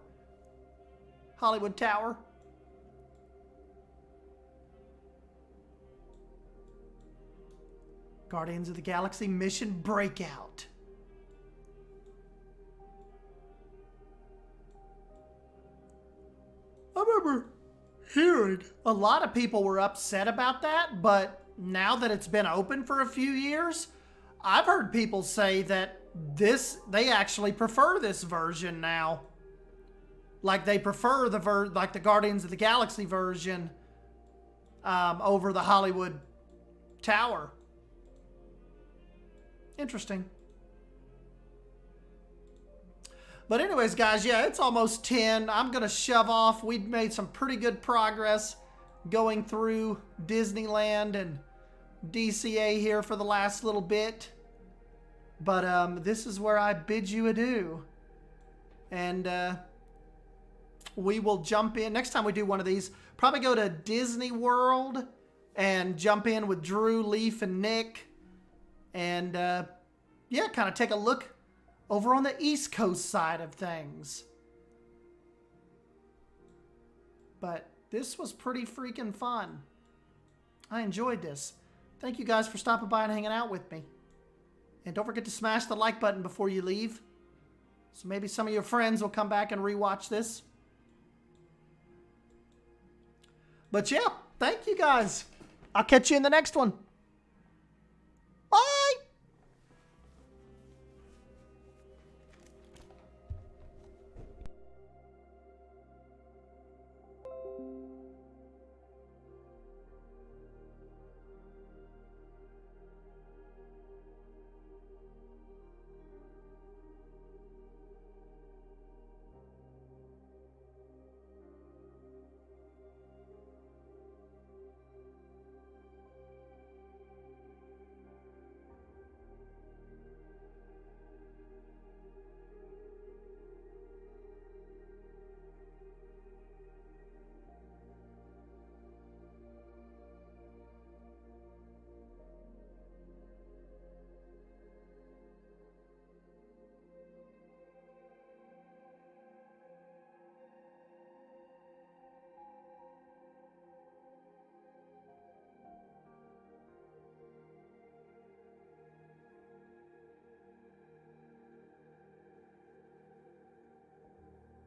Hollywood Tower. Guardians of the Galaxy Mission Breakout. I remember hearing a lot of people were upset about that, but now that it's been open for a few years, I've heard people say that they actually prefer this version now. Like they prefer the Guardians of the Galaxy version over the Hollywood Tower. Interesting. But anyways, guys, yeah, it's almost 10. I'm going to shove off. We've made some pretty good progress going through Disneyland and DCA here for the last little bit. But this is where I bid you adieu. And we will jump in. Next time we do one of these, probably go to Disney World and jump in with Drew, Leaf, and Nick. And, yeah, kind of take a look over on the East Coast side of things. But this was pretty freaking fun. I enjoyed this. Thank you guys for stopping by and hanging out with me. And don't forget to smash the like button before you leave. So maybe some of your friends will come back and rewatch this. But yeah, thank you guys. I'll catch you in the next one.